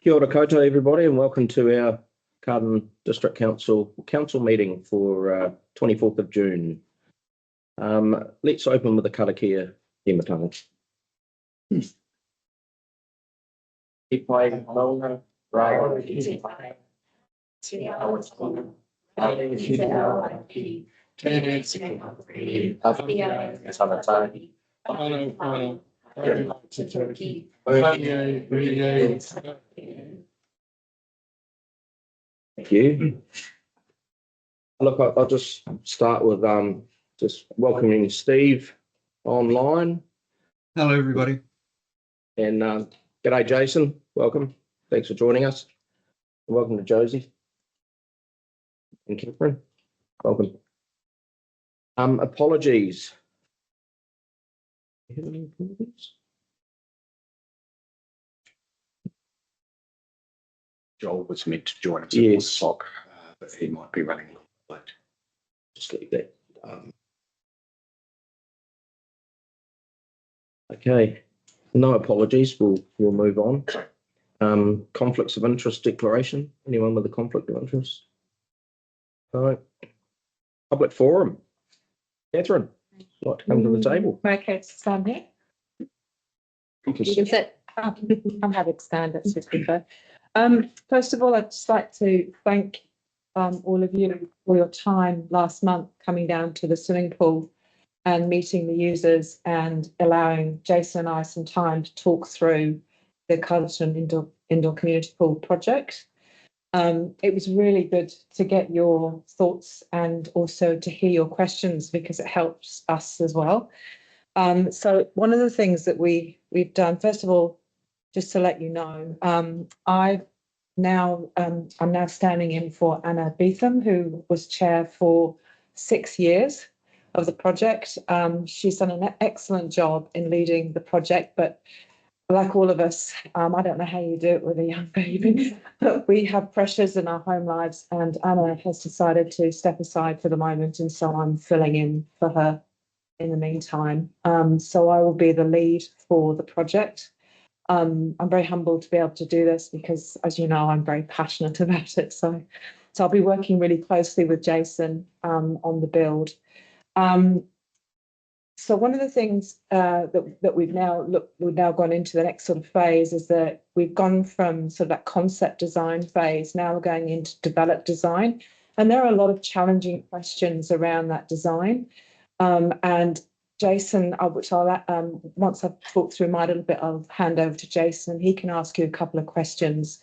Kia ora koutou, everybody, and welcome to our Carterton District Council meeting for 24th of June. Let's open with a karakia hematanga. Thank you. Look, I'll just start with just welcoming Steve online. Hello, everybody. And g'day, Jason. Welcome. Thanks for joining us. And welcome to Josie and Catherine. Welcome. Apologies. You have any apologies? Joel was meant to join us Yes. at 1 o'clock, but he might be running a little late. Just leave that. Okay. No apologies. We'll move on. Conflicts of interest declaration. Anyone with a conflict of interest? No. Public forum. Catherine, like to come to the table. Okay, stand here. Is it? I'm happy to stand. That's just prefer. First of all, I'd just like to thank all of you for your time last month coming down to the swimming pool and meeting the users and allowing Jason and I some time to talk through the Carterton indoor community pool project. It was really good to get your thoughts and also to hear your questions because it helps us as well. So one of the things that we've done, first of all, just to let you know, I'm now standing in for Anna Beetham, who was chair for 6 years of the project. She's done an excellent job in leading the project, but like all of us, I don't know how you do it with a young baby, but we have pressures in our home lives, and Anna has decided to step aside for the moment, and so I'm filling in for her in the meantime. So I will be the lead for the project. I'm very humbled to be able to do this because, as you know, I'm very passionate about it. So I'll be working really closely with Jason on the build. So one of the things that we've now gone into the next sort of phase is that we've gone from sort of that concept design phase. Now we're going into develop design, and there are a lot of challenging questions around that design. And Jason, which I'll once I've talked through my little bit, I'll hand over to Jason. He can ask you a couple of questions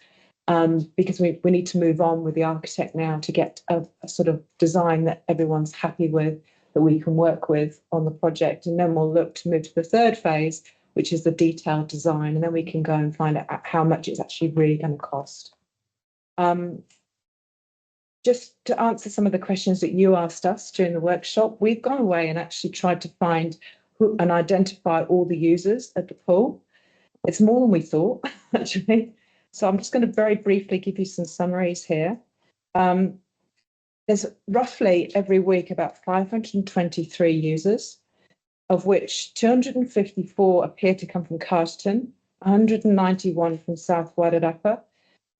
because we need to move on with the architect now to get a sort of design that everyone's happy with, that we can work with on the project. And then we'll look to move to the third phase, which is the detailed design. And then we can go and find out how much it's actually really going to cost. Just to answer some of the questions that you asked us during the workshop, we've gone away and actually tried to find and identify all the users at the pool. It's more than we thought, actually. So I'm just going to very briefly give you some summaries here. There's roughly every week about 523 users, of which 254 appear to come from Carterton, 191 from South Wairarapa,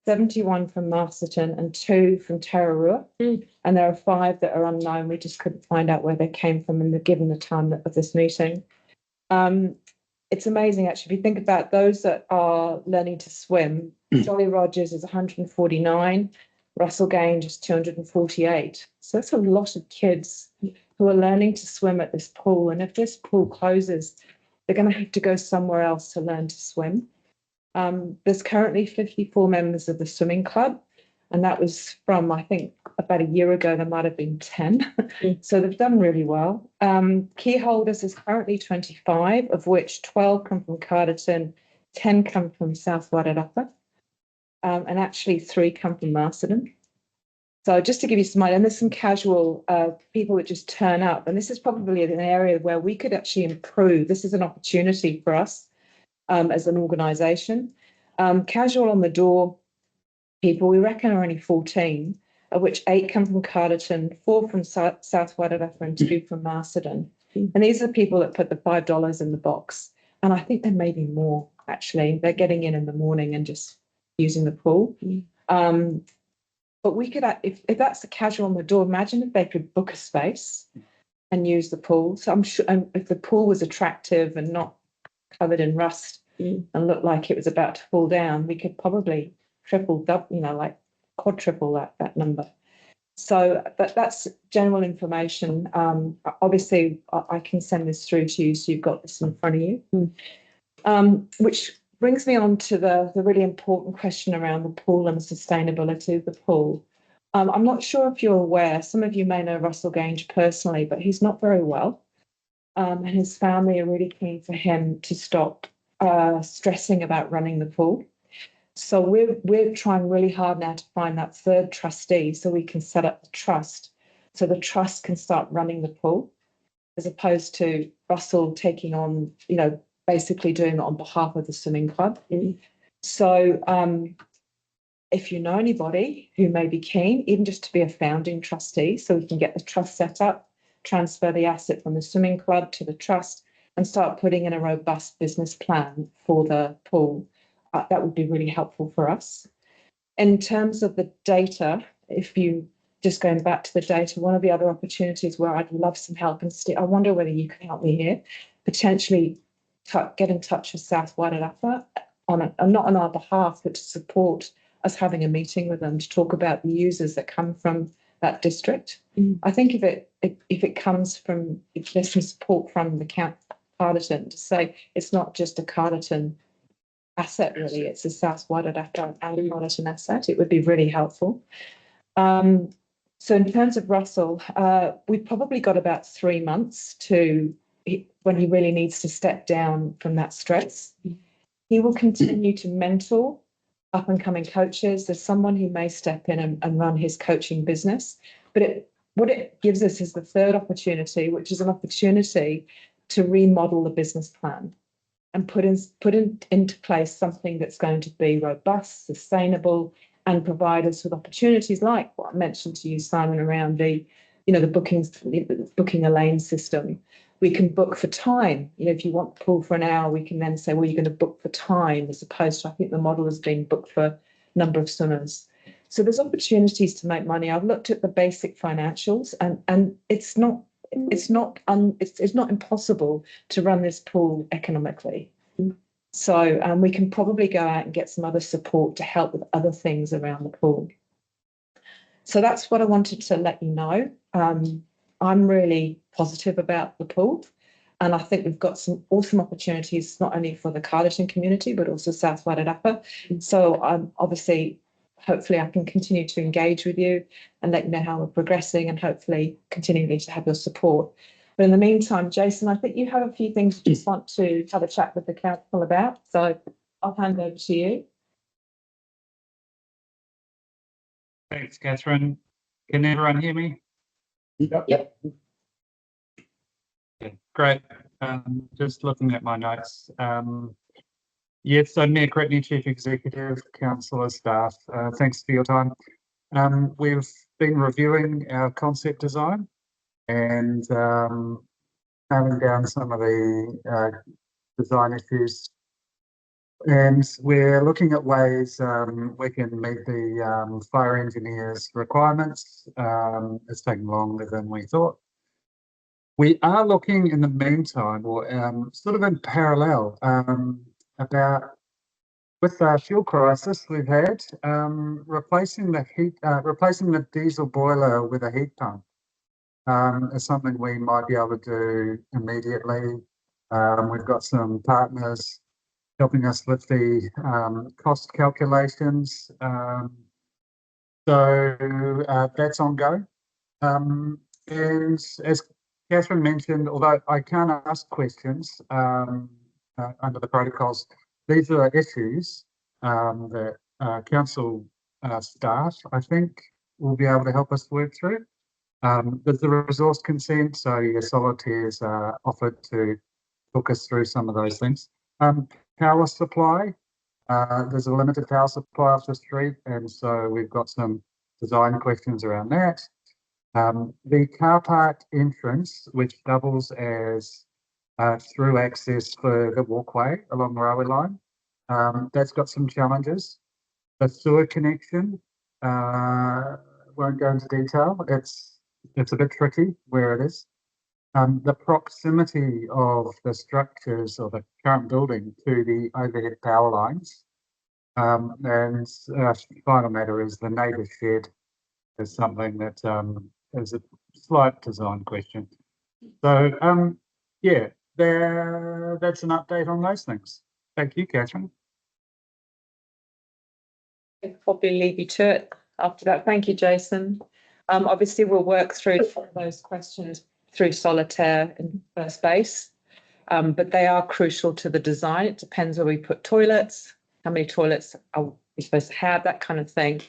71 from Masterton, and 2 from Tararua. And there are 5 that are unknown. We just couldn't find out where they came from given the time of this meeting. It's amazing, actually, if you think about those that are learning to swim. Jolly Rogers is 149. Russell Grange is 248. So that's a lot of kids who are learning to swim at this pool. And if this pool closes, they're going to have to go somewhere else to learn to swim. There's currently 54 members of the swimming club, and that was from, I think, about a year ago, there might have been 10. So they've done really well. Key holders is currently 25, of which 12 come from Carterton, 10 come from South Wairarapa. And actually 3 come from Masterton. So just to give you some idea, and there's some casual people that just turn up, and this is probably an area where we could actually improve. This is an opportunity for us as an organisation. Casual on the door people, we reckon are only 14, of which 8 come from Carterton, 4 from South Wairarapa, and 2 from Masterton. And these are people that put the $5 in the box. And I think there may be more, actually. They're getting in the morning and just using the pool. But we could, if that's a casual on the door, imagine if they could book a space and use the pool. So I'm sure, and if the pool was attractive and not covered in rust and looked like it was about to fall down, we could probably like quadruple that number. So that's general information. Obviously, I can send this through to you, so you've got this in front of you. Which brings me on to the really important question around the pool and the sustainability of the pool. I'm not sure if you're aware, some of you may know Russell Gange personally, but he's not very well. And his family are really keen for him to stop stressing about running the pool. So we're trying really hard now to find that third trustee so we can set up the trust. So the trust can start running the pool, as opposed to Russell taking on, basically doing it on behalf of the swimming club. So if you know anybody who may be keen, even just to be a founding trustee, so we can get the trust set up, transfer the asset from the swimming club to the trust, and start putting in a robust business plan for the pool. That would be really helpful for us. In terms of the data, if you just going back to the data, one of the other opportunities where I'd love some help, and I wonder whether you can help me here, potentially get in touch with South Wairarapa not on our behalf, but to support us having a meeting with them to talk about the users that come from that district. I think if it comes from, if there's some support from the Carterton to say it's not just a Carterton asset, really, it's a South Wairarapa and Carterton asset, it would be really helpful. So in terms of Russell, we've probably got about 3 months when he really needs to step down from that stress. He will continue to mentor up and coming coaches. There's someone who may step in and run his coaching business, but what it gives us is the third opportunity, which is an opportunity to remodel the business plan and put into place something that's going to be robust, sustainable, and provide us with opportunities like what I mentioned to you, Simon, around the booking a lane system. We can book for time. If you want the pool for an hour, we can then say, well, you're going to book for time, as opposed to, I think the model has been booked for number of swimmers. So there's opportunities to make money. I've looked at the basic financials, and it's not impossible to run this pool economically. So we can probably go out and get some other support to help with other things around the pool. So that's what I wanted to let you know. I'm really positive about the pool, and I think we've got some awesome opportunities, not only for the Carterton community, but also South Wairarapa. So obviously, hopefully I can continue to engage with you and let you know how we're progressing, and hopefully continually to have your support. But in the meantime, Jason, I think you have a few things you just want to have a chat with the council about. So I'll hand over to you. Thanks, Catherine. Can everyone hear me? Yep. Yeah, great. Just looking at my notes. Yes, so Mayor Cretney, Chief Executive, Councillor, staff, thanks for your time. We've been reviewing our concept design and nailing down some of the design issues. And we're looking at ways we can meet the fire engineers' requirements. It's taken longer than we thought. We are looking in the meantime, or sort of in parallel, about with the fuel crisis we've had, replacing the diesel boiler with a heat pump is something we might be able to do immediately. We've got some partners helping us with the cost calculations. So that's ongoing. And as Catherine mentioned, although I can't ask questions under the protocols, these are issues that council staff, I think, will be able to help us work through. There's the resource consent, so your solitaires are offered to talk us through some of those things. Power supply, there's a limited power supply off the street, and so we've got some design questions around that. The car park entrance, which doubles as through access for the walkway along the railway line, that's got some challenges. The sewer connection, won't go into detail. It's a bit tricky where it is. The proximity of the structures of the current building to the overhead power lines. And final matter is the neighbour shed is something that is a slight design question. So yeah, that's an update on those things. Thank you, Catherine. I'll probably leave you to it after that. Thank you, Jason. Obviously, we'll work through those questions through Solitaire in first base, but they are crucial to the design. It depends where we put toilets, how many toilets are we supposed to have, that kind of thing.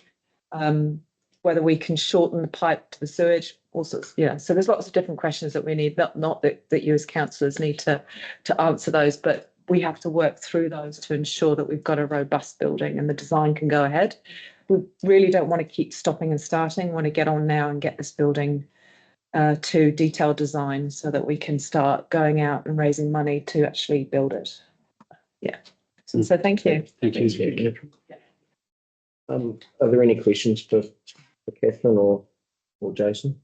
Whether we can shorten the pipe to the sewage, all sorts. Yeah, so there's lots of different questions that we need. Not that you as councillors need to answer those, but we have to work through those to ensure that we've got a robust building and the design can go ahead. We really don't want to keep stopping and starting. We want to get on now and get this building to detailed design so that we can start going out and raising money to actually build it. Yeah. So thank you. Thank you. Are there any questions for Catherine or Jason?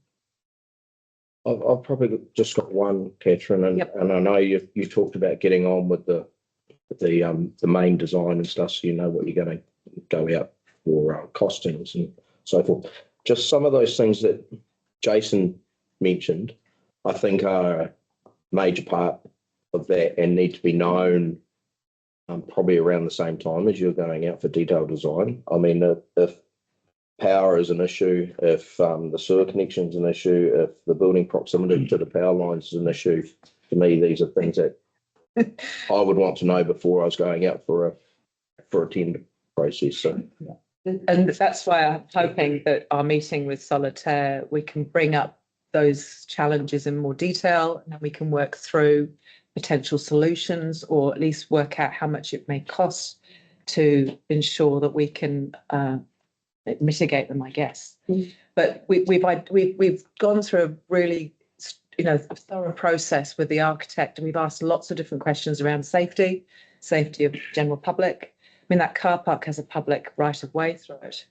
I've probably just got one, Catherine, and, Yep. and I know you talked about getting on with the main design and stuff, so you know what you're going to go out for costings and so forth. Just some of those things that Jason mentioned, I think are a major part of that and need to be known probably around the same time as you're going out for detailed design. I mean, if power is an issue, if the sewer connection is an issue, if the building proximity to the power lines is an issue, to me, these are things that I would want to know before I was going out for a tender process. So. And that's why I'm hoping that our meeting with Solitaire, we can bring up those challenges in more detail, and then we can work through potential solutions, or at least work out how much it may cost to ensure that we can mitigate them, I guess. But we've gone through a really, thorough process with the architect, and we've asked lots of different questions around safety of general public. I mean, that car park has a public right of way through it.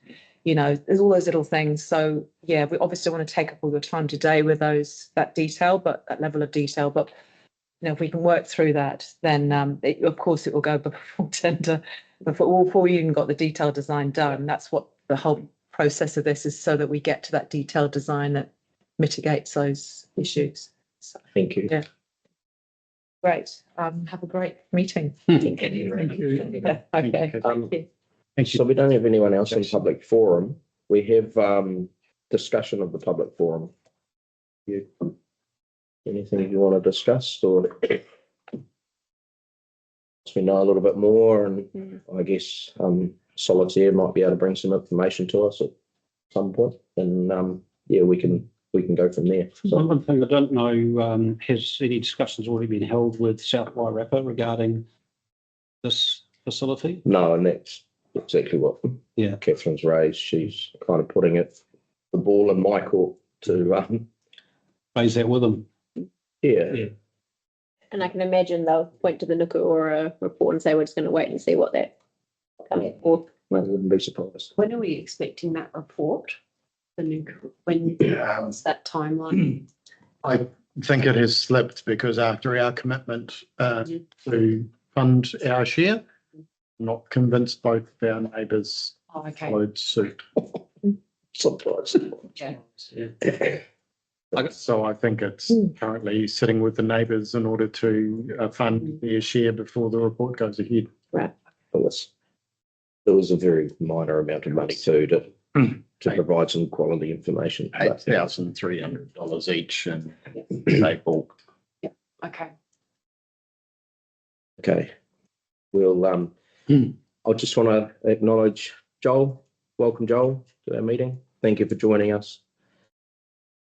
There's all those little things. So yeah, we obviously want to take up all your time today with that level of detail. But if we can work through that, then of course it will go before tender, before we even got the detailed design done. That's what the whole process of this is, so that we get to that detailed design that mitigates those issues. So, Thank you. yeah. Great. Have a great meeting. Thank you. Yeah, okay. Thank you. So we don't have anyone else in public forum. We have discussion of the public forum. Anything you want to discuss, or we know a little bit more, and I guess Solitaire might be able to bring some information to us at some point, and we can go from there. So, One thing I don't know, has any discussions already been held with South Wairarapa regarding this facility? no, and that's exactly what Catherine's raised. She's kind of putting the ball in my court to Raise that with them. yeah. And I can imagine they'll point to the Nuku or a report and say, we're just going to wait and see what that comes for. I wouldn't be surprised. When are we expecting that report? What's that timeline? I think it has slipped because after our commitment to fund our share, not convinced both of our neighbours followed suit. Surprised. Yeah. So I think it's currently sitting with the neighbours in order to fund their share before the report goes ahead. Right. There was a very minor amount of money too to provide some quality information. $8,300 each, and they bulk. Okay. Okay. We'll I just want to acknowledge Joel. Welcome, Joel, to our meeting. Thank you for joining us.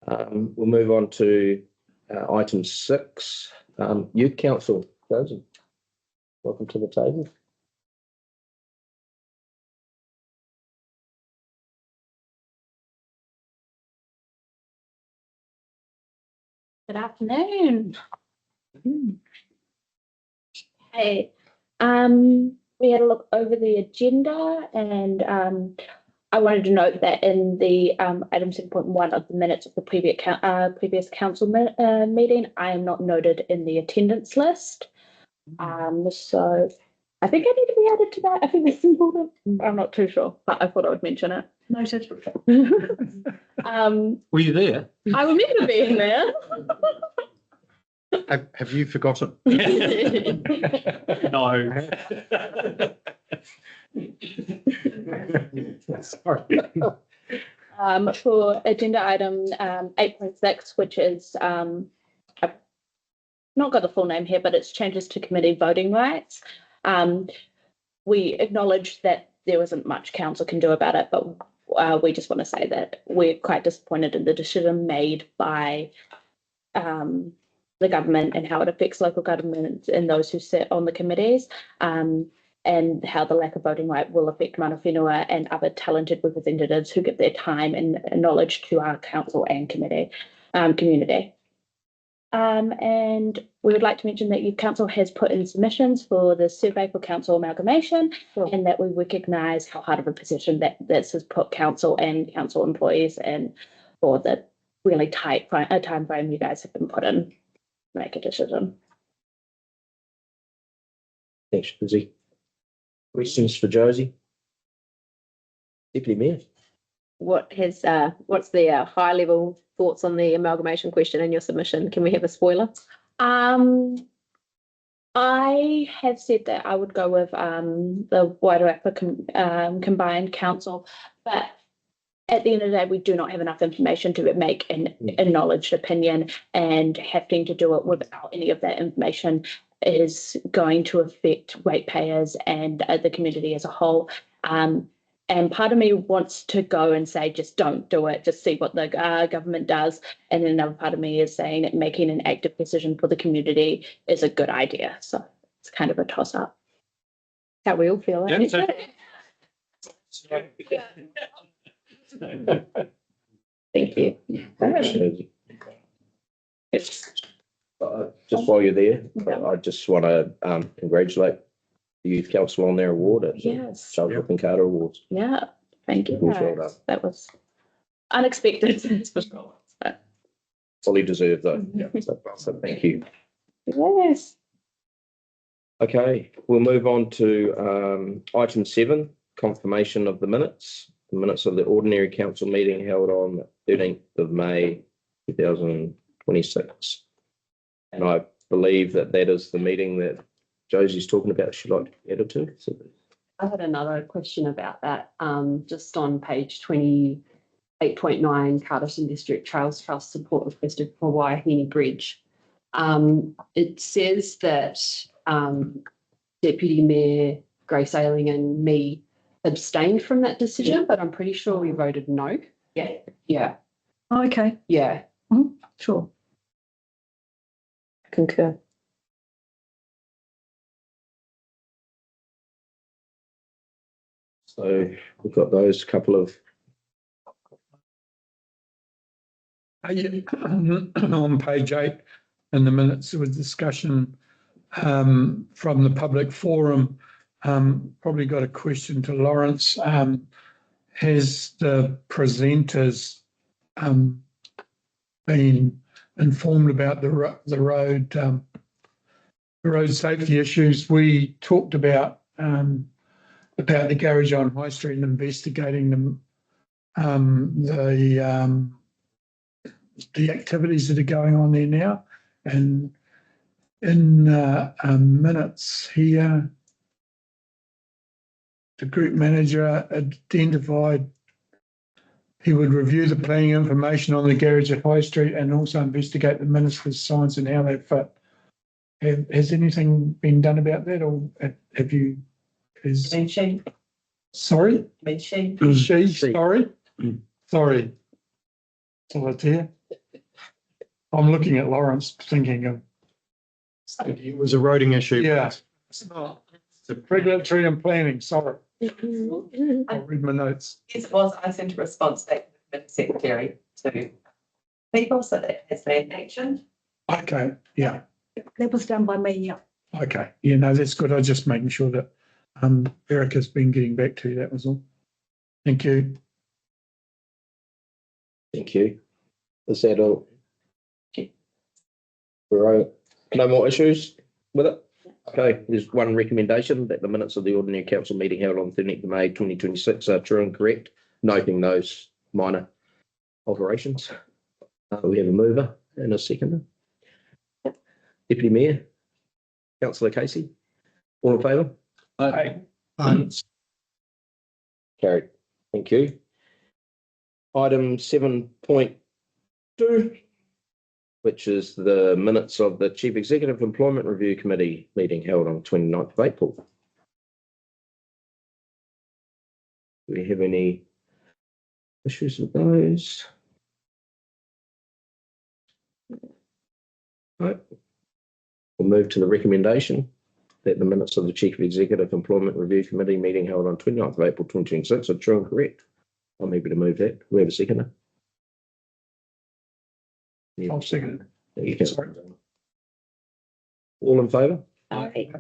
We'll move on to item 6, Youth Council. Rosie, welcome to the table. Good afternoon. Hey, we had a look over the agenda and I wanted to note that in the item 7.1 of the minutes of the previous council meeting, I am not noted in the attendance list. So I think I need to be added to that. I think that's important. I'm not too sure, but I thought I would mention it. Noted. Were you there? I remember being there. Have you forgotten? No. Sorry. For agenda item 8.6, which is I've not got the full name here, but it's changes to committee voting rights. We acknowledge that there isn't much council can do about it, but we just want to say that we're quite disappointed in the decision made by the government and how it affects local governments and those who sit on the committees, and how the lack of voting right will affect mana whenua and other talented representatives who give their time and knowledge to our council and community. And we would like to mention that your council has put in submissions for the survey for council amalgamation, and that we recognise how hard of a position that this has put council and council employees in for the really tight time frame you guys have been put in to make a decision. Thanks, Lizzie. Questions for Josie? Deputy Mayor? What's the high level thoughts on the amalgamation question in your submission? Can we have a spoiler? I have said that I would go with the Wairarapa combined council, but at the end of the day, we do not have enough information to make an acknowledged opinion, and having to do it without any of that information is going to affect ratepayers and the community as a whole. And part of me wants to go and say, just don't do it, just see what the government does. And then another part of me is saying that making an active decision for the community is a good idea. So it's kind of a toss up. How we all feel. Yeah, so- Thank you. Just while you're there, I just want to congratulate the Youth Council on their award at the Yes. Charles Brooke and Carter Awards. Yeah. Thank you. Well done. That was unexpected. That's for sure. But Fully deserved though. So thank you. yes. Okay, we'll move on to item 7, confirmation of the minutes. The minutes of the ordinary council meeting held on 13th of May 2026. And I believe that is the meeting that Josie's talking about. She'd like to be added to. So, I had another question about that. Just on page 28.9, Carterton District Trails Trust support requested for Waihini Bridge. It says that Deputy Mayor Grace Ailing and me abstained from that decision, but I'm pretty sure we voted no. Yeah. Yeah. Oh, okay, Yeah. sure. Concur. so we've got those couple of On page 8, in the minutes, there was discussion from the public forum. Probably got a question to Lawrence. Has the presenters been informed about the road safety issues? We talked about the garage on High Street and investigating them, the activities that are going on there now. And in minutes here, the group manager identified he would review the planning information on the garage at High Street and also investigate the minister's signs and how they fit. Has anything been done about that, or have you? She. Sorry? She. She, sorry? Sorry. Solitaire. I'm looking at Lawrence thinking of. It was a roading issue. Yeah. It's not. It's regulatory and planning, sorry. I'll read my notes. Yes, it was. I sent a response back to the secretary to people, so that has been action. Okay, yeah, That was done by me, yeah. okay. Yeah, no, that's good. I'm just making sure that Erica's been getting back to you, that was all. Thank you. Thank you. Is that all? Right. No more issues with it? Okay, there's one recommendation that the minutes of the ordinary council meeting held on 30th of May 2026 are true and correct, noting those minor alterations. We have a mover and a seconder. Deputy Mayor, Councillor Casey, all in favour? Aye. Carried. Thank you. Item 7.2, which is the minutes of the Chief Executive Employment Review Committee meeting held on 29th of April. Do we have any issues with those? Right. We'll move to the recommendation that the minutes of the Chief Executive Employment Review Committee meeting held on 29th of April 2026 are true and correct. I'm happy to move that. We have a seconder. I'll second it. There you go. Sorry. All in favour? Aye.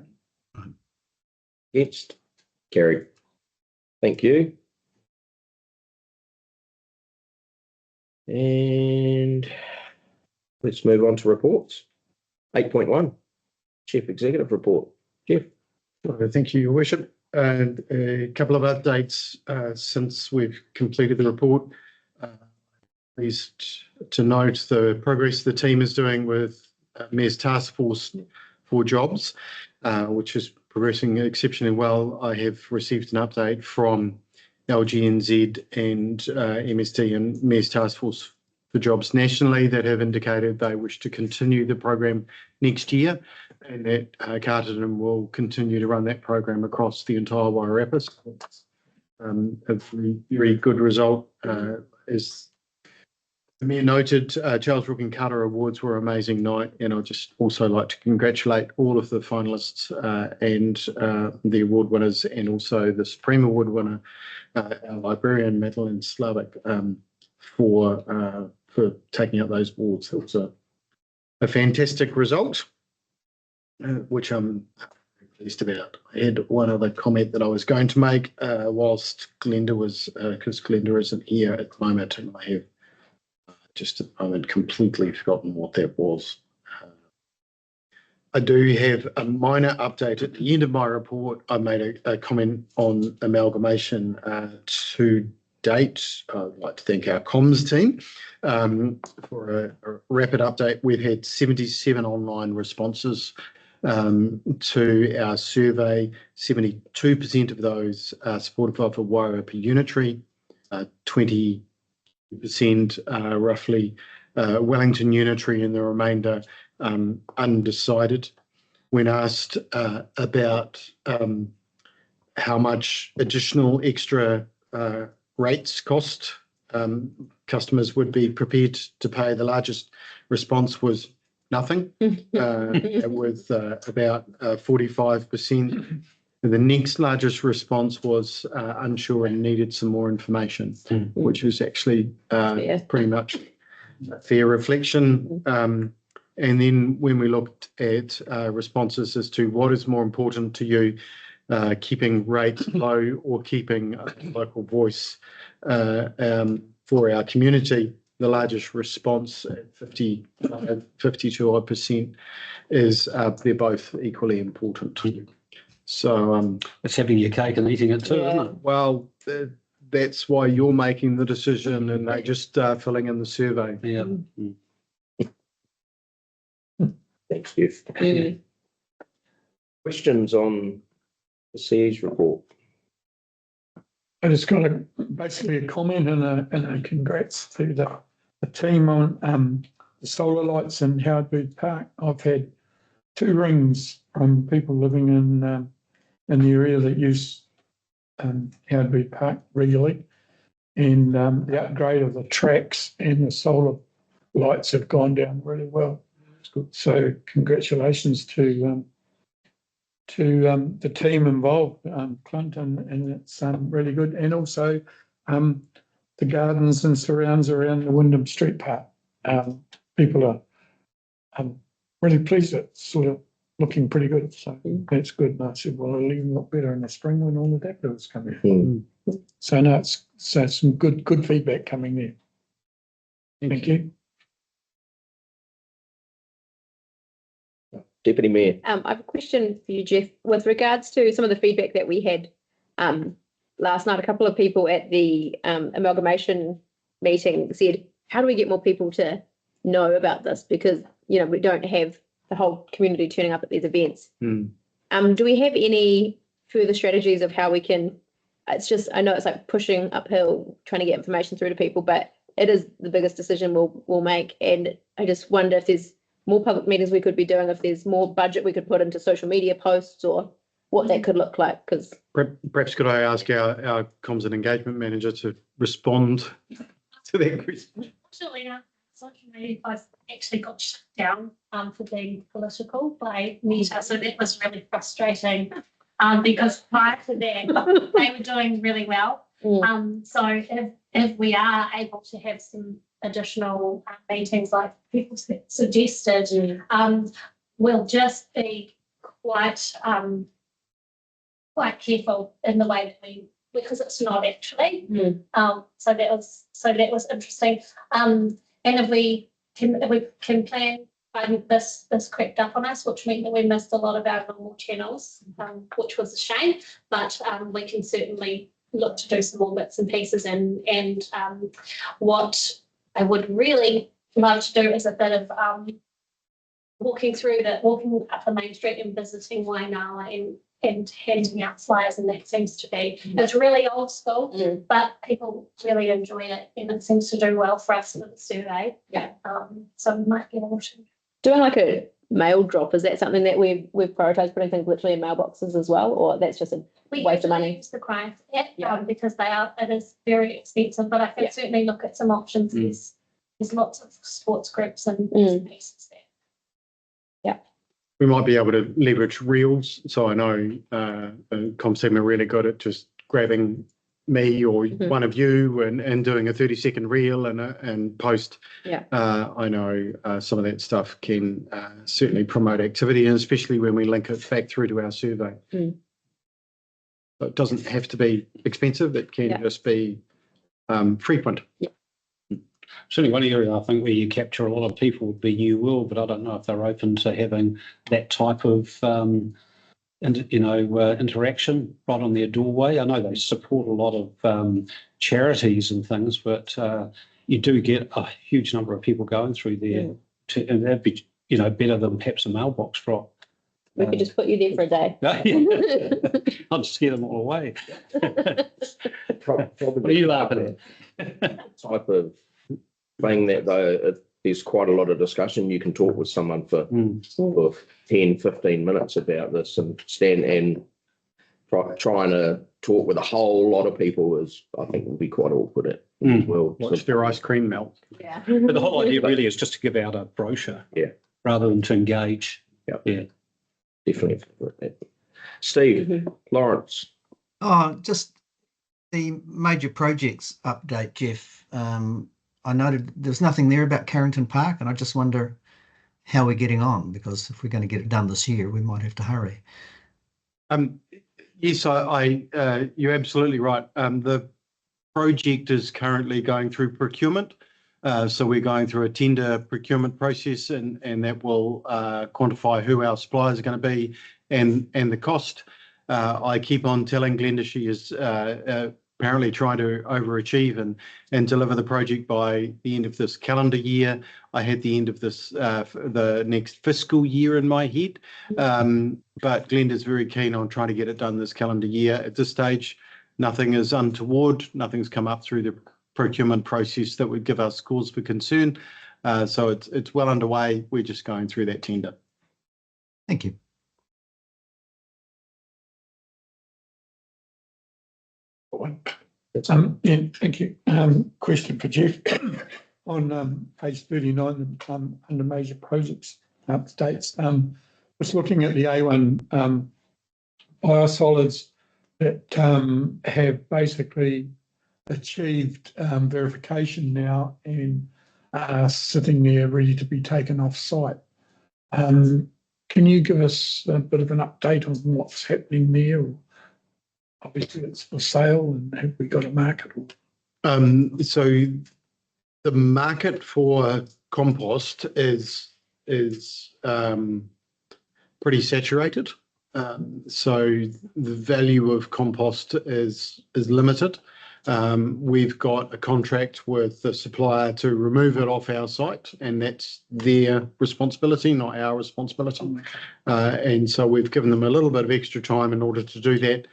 Against? Carried. Thank you. And let's move on to reports. 8.1, Chief Executive Report. Jeff. Thank you, Your Worship. And a couple of updates since we've completed the report. Pleased to note the progress the team is doing with Mayor's Task Force for Jobs, which is progressing exceptionally well. I have received an update from LGNZ and MSD and Mayor's Task Force for Jobs nationally that have indicated they wish to continue the program next year, and that Carterton will continue to run that program across the entire Wairarapa. A very good result. As the Mayor noted, Charles Rook and Carter Awards were an amazing night, and I'd just also like to congratulate all of the finalists and the award winners, and also the Supreme Award winner, our librarian Madeline Slavic, for taking up those awards. It was a fantastic result, which I'm pleased about. I had one other comment that I was going to make whilst Glenda was, because Glenda isn't here at the moment, and I have just at the moment completely forgotten what that was. I do have a minor update at the end of my report. I made a comment on amalgamation to date. I'd like to thank our comms team for a rapid update. We've had 77 online responses to our survey. 72% of those are supportive of a Wairarapa unitary, 20% roughly Wellington unitary, and the remainder undecided. When asked about how much additional extra rates cost customers would be prepared to pay, the largest response was nothing, with about 45%. The next largest response was unsure and needed some more information, which was actually pretty much a fair reflection. And then when we looked at responses as to what is more important to you, keeping rates low or keeping a local voice for our community, the largest response at 52% is they're both equally important. So it's having your cake and eating it too, isn't it? Well, that's why you're making the decision, and they just filling in the survey. Yeah. Thanks, Jeff. Questions on the CE's report? I just got basically a comment and a congrats to the team on the solar lights in Howard Booth Park. I've had 2 rings from people living in the area that use Howard Booth Park regularly, and the upgrade of the tracks and the solar lights have gone down really well. So congratulations to the team involved, Clinton, and it's really good. And also the gardens and surrounds around the Wyndham Street Park. People are really pleased. It's sort of looking pretty good, so that's good. And I said, well, it'll even look better in the spring when all the daffodils come in. Hmm. So no, it's some good feedback coming there. Thank you. Deputy Mayor. I have a question for you, Jeff, with regards to some of the feedback that we had last night. A couple of people at the amalgamation meeting said, how do we get more people to know about this? Because, you know, we don't have the whole community turning up at these events. Do we have any further strategies of how we can, it's just, I know it's like pushing uphill, trying to get information through to people, but it is the biggest decision we'll make. And I just wonder if there's more public meetings we could be doing, if there's more budget we could put into social media posts, or what that could look like. Because Perhaps could I ask our comms and engagement manager to respond to that question? Absolutely not. Social media posts actually got shut down for being political by Meta, so that was really frustrating. Because prior to that, they were doing really well. So if we are able to have some additional meetings like people suggested, we'll just be quite careful in the way that we, because it's not actually. So that was interesting. And if we can plan, this crept up on us, which meant that we missed a lot of our normal channels, which was a shame. But we can certainly look to do some more bits and pieces. And what I would really love to do is a bit of walking up the main street and visiting Wainala and handing out flyers, and that seems to be, it's really old school, but people really enjoy it, and it seems to do well for us with the survey. So we might get able to. Doing like a mail drop, is that something that we've prioritised, putting things literally in mailboxes as well, or that's just a waste of money? Use the Crimes app because it is very expensive, but I can certainly look at some options. There's lots of sports groups and pieces there. We might be able to leverage reels. So I know comms team are really good at just grabbing me or one of you and doing a 30-second reel and post. I know some of that stuff can certainly promote activity, and especially when we link it back through to our survey. So it doesn't have to be expensive. It can just be frequent. Certainly one area I think where you capture a lot of people would be New World, but I don't know if they're open to having that type of interaction right on their doorway. I know they support a lot of charities and things, but you do get a huge number of people going through there, and that'd be better than perhaps a mailbox drop. We could just put you there for a day. I'll just scare them all away. Probably What are you laughing at? type of thing that though, there's quite a lot of discussion. You can talk with someone for 10, 15 minutes about this and trying to talk with a whole lot of people is, I think, will be quite awkward as well. Watch their ice cream melt. But the whole idea really is just to give out a brochure, rather than to engage. Definitely. Steve, Lawrence. Just the major projects update, Jeff. I noted there's nothing there about Carterton Park, and I just wonder how we're getting on, because if we're going to get it done this year, we might have to hurry. Yes, you're absolutely right. The project is currently going through procurement. So we're going through a tender procurement process, and that will quantify who our suppliers are going to be and the cost. I keep on telling Glenda she is apparently trying to overachieve and deliver the project by the end of this calendar year. I had the end of this the next fiscal year in my head, but Glenda's very keen on trying to get it done this calendar year. At this stage, nothing is untoward. Nothing's come up through the procurement process that would give us cause for concern. So it's well underway. We're just going through that tender. Thank you. Thank you. Question for Jeff. On page 39, under major projects updates, was looking at the A1 biosolids that have basically achieved verification now and are sitting there ready to be taken off site. Can Can you give us a bit of an update on what's happening there? Or obviously, it's for sale, and have we got a market? So the market for compost is pretty saturated. So the value of compost is limited. We've got a contract with the supplier to remove it off our site, and that's their responsibility, not our responsibility. And so we've given them a little bit of extra time in order to do that,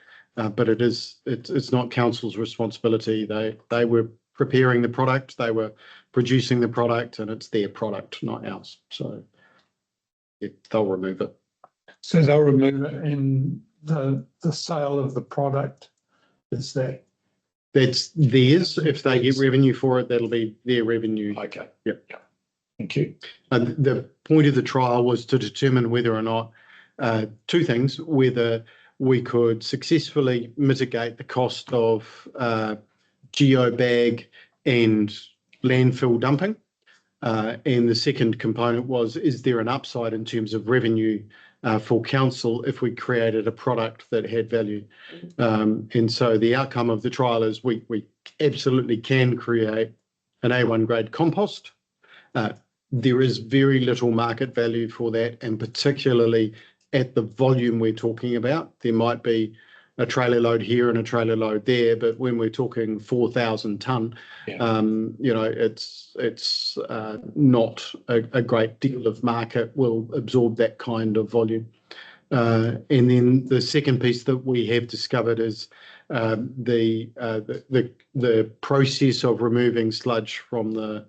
but it's not council's responsibility. They were preparing the product, they were producing the product, and it's their product, not ours. So they'll remove it. So they'll remove it, and the sale of the product is that. That's theirs. If they get revenue for it, that'll be their revenue. Okay. Yep. Thank you. The point of the trial was to determine whether or not two things: whether we could successfully mitigate the cost of geobag and landfill dumping. And the second component was, is there an upside in terms of revenue for council if we created a product that had value? And so the outcome of the trial is we absolutely can create an A1 grade compost. There is very little market value for that, and particularly at the volume we're talking about. There might be a trailer load here and a trailer load there, but when we're talking 4,000 tonne, it's not a great deal of market will absorb that kind of volume. And then the second piece that we have discovered is the process of removing sludge from the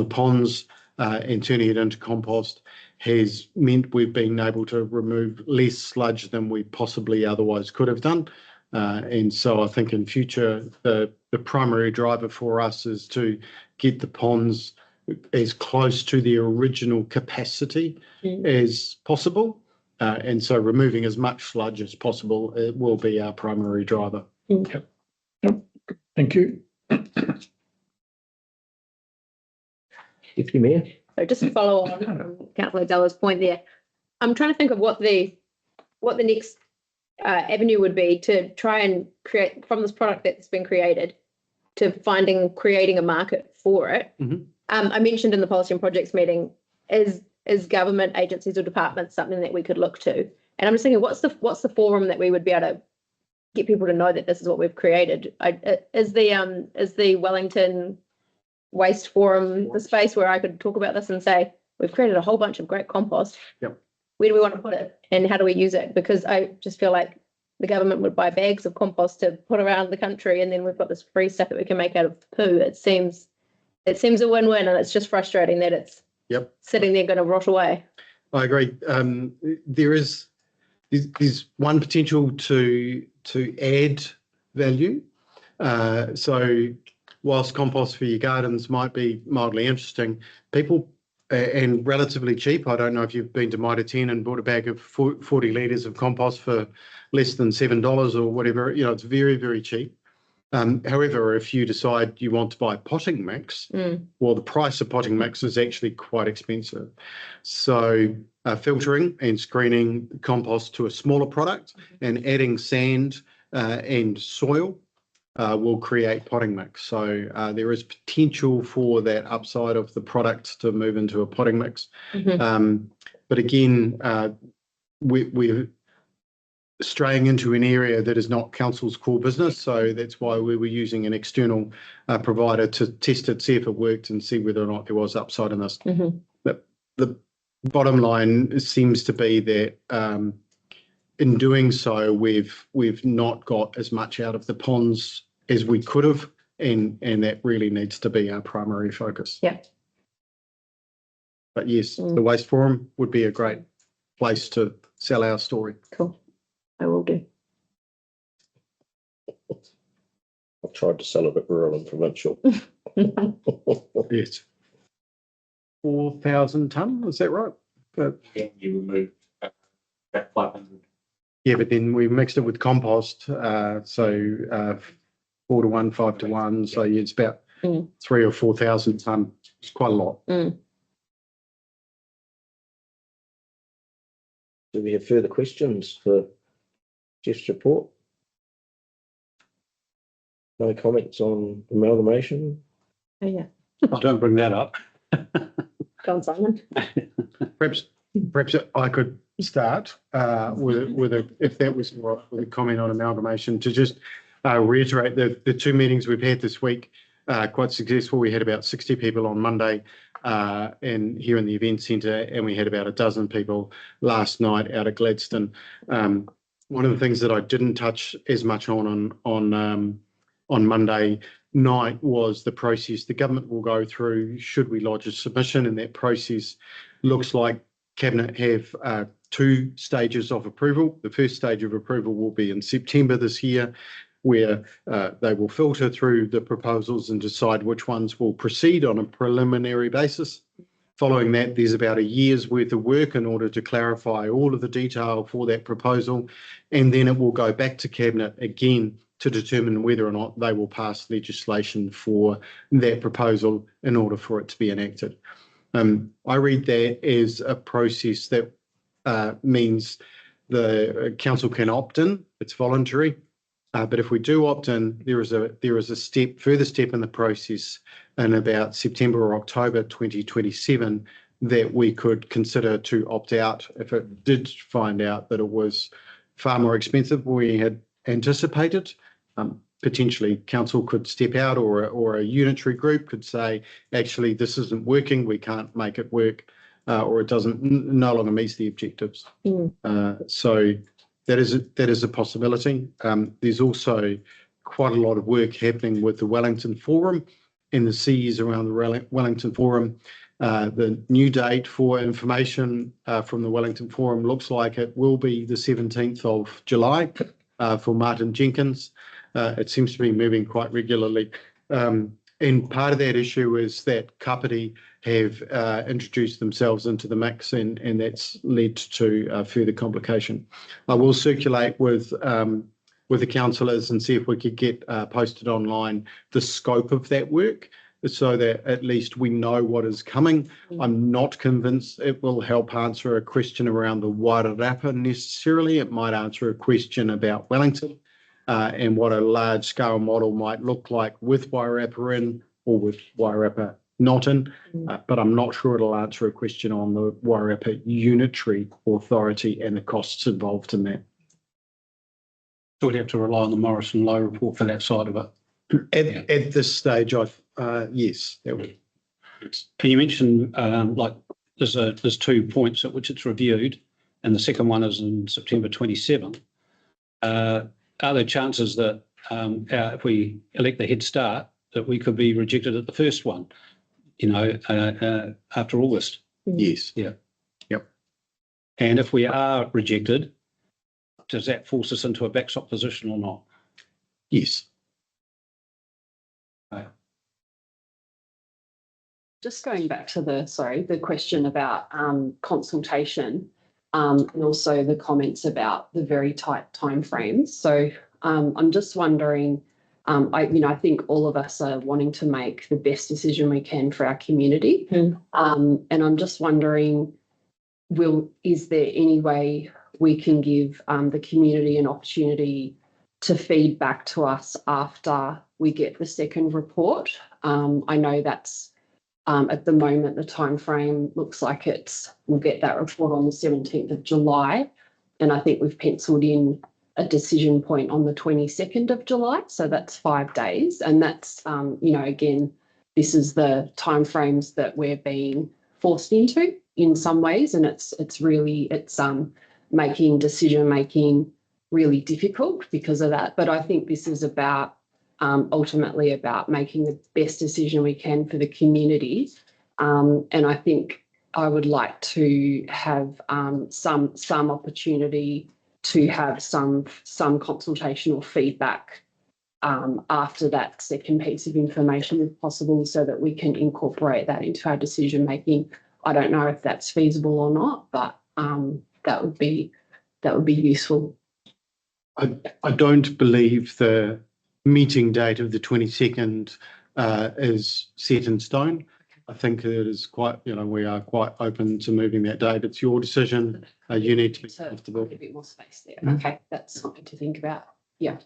ponds and turning it into compost has meant we've been able to remove less sludge than we possibly otherwise could have done. And so I think in future, the primary driver for us is to get the ponds as close to the original capacity as possible. And so removing as much sludge as possible will be our primary driver. Yep. Thank you. Deputy Mayor. So just to follow on from Councillor Della's point there, I'm trying to think of what the next avenue would be to try and create from this product that's been created to creating a market for it. I mentioned in the policy and projects meeting, is government agencies or departments something that we could look to? And I'm just thinking, what's the forum that we would be able to get people to know that this is what we've created? Is the Wellington Waste Forum the space where I could talk about this and say, we've created a whole bunch of great compost. Yep. Where do we want to put it and how do we use it? Because I just feel like the government would buy bags of compost to put around the country, and then we've got this free stuff that we can make out of poo. It seems a win-win, and it's just frustrating that it's sitting there going to rot away. I agree. There's one potential to add value. So whilst compost for your gardens might be mildly interesting, people and relatively cheap. I don't know if you've been to Mitre 10 and bought a bag of 40 litres of compost for less than $7 or whatever. It's very, very cheap. However, if you decide you want to buy potting mix, well, the price of potting mix is actually quite expensive. So filtering and screening compost to a smaller product and adding sand and soil will create potting mix. So there is potential for that upside of the product to move into a potting mix. But again, we're straying into an area that is not council's core business. So that's why we were using an external provider to test it, see if it worked and see whether or not there was upside in this. The bottom line seems to be that in doing so, we've not got as much out of the ponds as we could have, and that really needs to be our primary focus. Yeah. But yes, the Waste Forum would be a great place to sell our story. Cool. I will do. I've tried to sell it at rural and provincial. Yes. 4,000 tonne, is that right? But You remove about 500. yeah, but then we mixed it with compost, so 4 to 1, 5 to 1. So yeah, it's about 3,000 or 4,000 tonne. It's quite a lot. Do we have further questions for Jeff's report? No comments on amalgamation? Oh, yeah. I don't bring that up. Go on, Simon. Perhaps I could start with a, if that was all right, with a comment on amalgamation, to just reiterate the two meetings we've had this week, quite successful. We had about 60 people on Monday and here in the event centre, and we had about a dozen people last night out at Gladstone. One of the things that I didn't touch as much on Monday night was the process the government will go through should we lodge a submission, and that process looks like Cabinet have two stages of approval. The first stage of approval will be in September this year, where they will filter through the proposals and decide which ones will proceed on a preliminary basis. Following that, there's about a year's worth of work in order to clarify all of the detail for that proposal, and then it will go back to Cabinet again to determine whether or not they will pass legislation for that proposal in order for it to be enacted. I read that as a process that means the council can opt in. It's voluntary, but if we do opt in, there is a further step in the process in about September or October 2027 that we could consider to opt out if it did find out that it was far more expensive than we had anticipated. Potentially council could step out, or a unitary group could say, actually, this isn't working, we can't make it work, or it doesn't no longer meets the objectives. So that is a possibility. There's also quite a lot of work happening with the Wellington Forum and the CEs around the Wellington Forum. The new date for information from the Wellington Forum looks like it will be the 17th of July for Martin Jenkins. It seems to be moving quite regularly. And part of that issue is that Kapiti have introduced themselves into the mix, and that's led to further complication. I will circulate with the councillors and see if we could get posted online the scope of that work, so that at least we know what is coming. I'm not convinced it will help answer a question around the Wairarapa necessarily. It might answer a question about Wellington and what a large scale model might look like with Wairarapa in or with Wairarapa not in, but I'm not sure it'll answer a question on the Wairarapa unitary authority and the costs involved in that. So we'd have to rely on the Morrison Lowe report for that side of it. At this stage, yes, that would. You mentioned like there's 2 points at which it's reviewed, and the second one is in September 27. Are there chances that if we elect the head start, that we could be rejected at the first one, after August? Yes. Yeah. Yep. And if we are rejected, does that force us into a backstop position or not? Yes. Just going back to the question about consultation, and also the comments about the very tight timeframes. So I'm just wondering, I think all of us are wanting to make the best decision we can for our community. And I'm just wondering, is there any way we can give the community an opportunity to feed back to us after we get the second report? I know that's at the moment the time frame looks like we'll get that report on the 17th of July, and I think we've penciled in a decision point on the 22nd of July, so that's 5 days, and that's again, this is the timeframes that we're being forced into in some ways, and it's making decision making really difficult because of that. But I think this is about ultimately about making the best decision we can for the community. And I think I would like to have some opportunity to have some consultation or feedback after that second piece of information if possible, so that we can incorporate that into our decision making. I don't know if that's feasible or not, but that would be useful. I don't believe the meeting date of the 22nd is set in stone. I think it is quite, we are quite open to moving that date. It's your decision. You need to be So comfortable. a bit more space there. Mhm. Okay, that's something to think about. Yeah.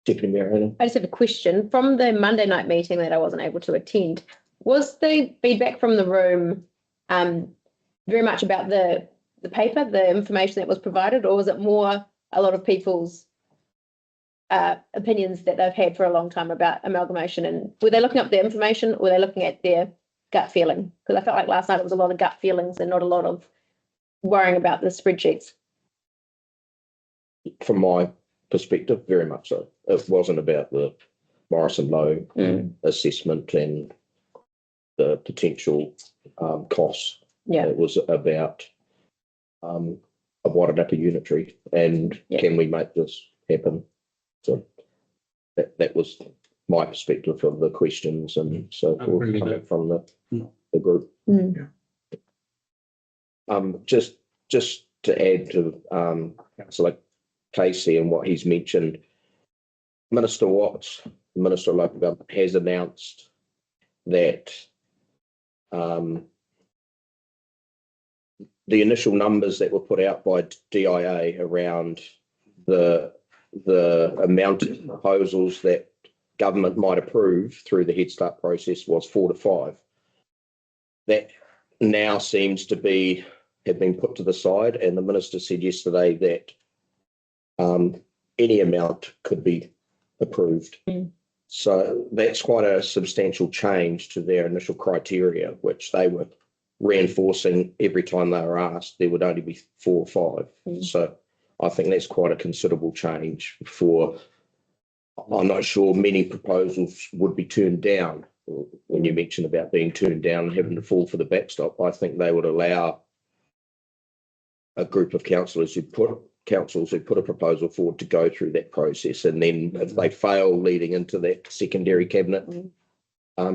Deputy Mayor Hannah. I just have a question. From the Monday night meeting that I wasn't able to attend, was the feedback from the room very much about the paper, the information that was provided, or was it more a lot of people's opinions that they've had for a long time about amalgamation? And were they looking up the information, or were they looking at their gut feeling? Because I felt like last night it was a lot of gut feelings and not a lot of worrying about the spreadsheets. From my perspective, very much so. It wasn't about the Morrison Low assessment and the potential costs. Yeah. It was about a Wairarapa unitary and can we make this happen? So that was my perspective of the questions and so forth really coming good. from the group. Just to add to Councillor Casey and what he's mentioned, Minister Watts, the Minister of Local Government, has announced that the initial numbers that were put out by DIA around the amount of proposals that government might approve through the Head Start process was 4 to 5. That now seems to have been put to the side, and the minister said yesterday that any amount could be approved. So that's quite a substantial change to their initial criteria, which they were reinforcing every time they were asked. There would only be 4 or 5. So I think that's quite a considerable change for, I'm not sure many proposals would be turned down. When you mentioned about being turned down and having to fall for the backstop, I think they would allow a group of councillors who put a proposal forward to go through that process, and then if they fail leading into that secondary cabinet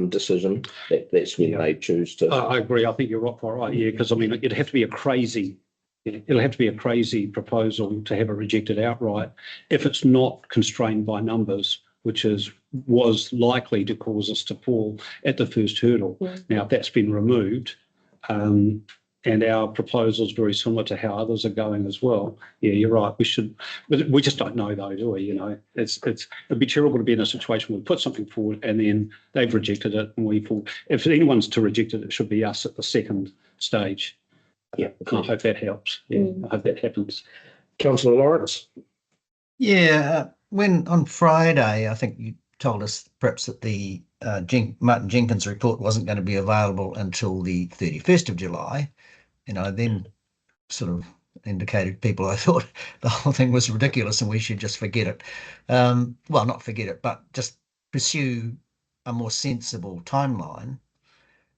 decision, that's when they choose to. I agree. I think you're right. Yeah, because I mean, it'll have to be a crazy proposal to have it rejected outright if it's not constrained by numbers, which was likely to cause us to fall at the first hurdle. Now, if that's been removed, and our proposal is very similar to how others are going as well. Yeah, you're right. We just don't know though, do we? It'd be terrible to be in a situation where we put something forward and then they've rejected it and we fall. If anyone's to reject it, it should be us at the second stage. Yeah, I hope that helps. Yeah, I hope that happens. Councillor Lawrence. Yeah, when on Friday, I think you told us perhaps that the Martin Jenkins report wasn't going to be available until the 31st of July. Then sort of indicated people I thought the whole thing was ridiculous and we should just forget it. Well, not forget it, but just pursue a more sensible timeline.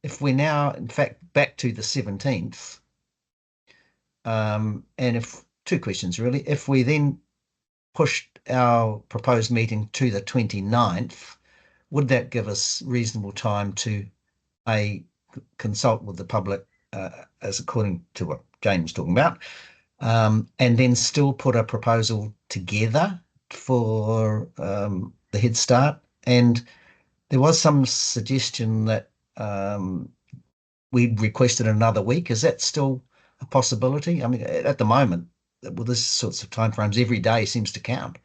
If we're now, in fact, back to the 17th, and if two questions really, if we then pushed our proposed meeting to the 29th, would that give us reasonable time to consult with the public as according to what Jane was talking about, and then still put a proposal together for the Head Start? And there was some suggestion that we'd requested another week. Is that still a possibility? I mean, at the moment, with this sorts of timeframes, every day seems to count.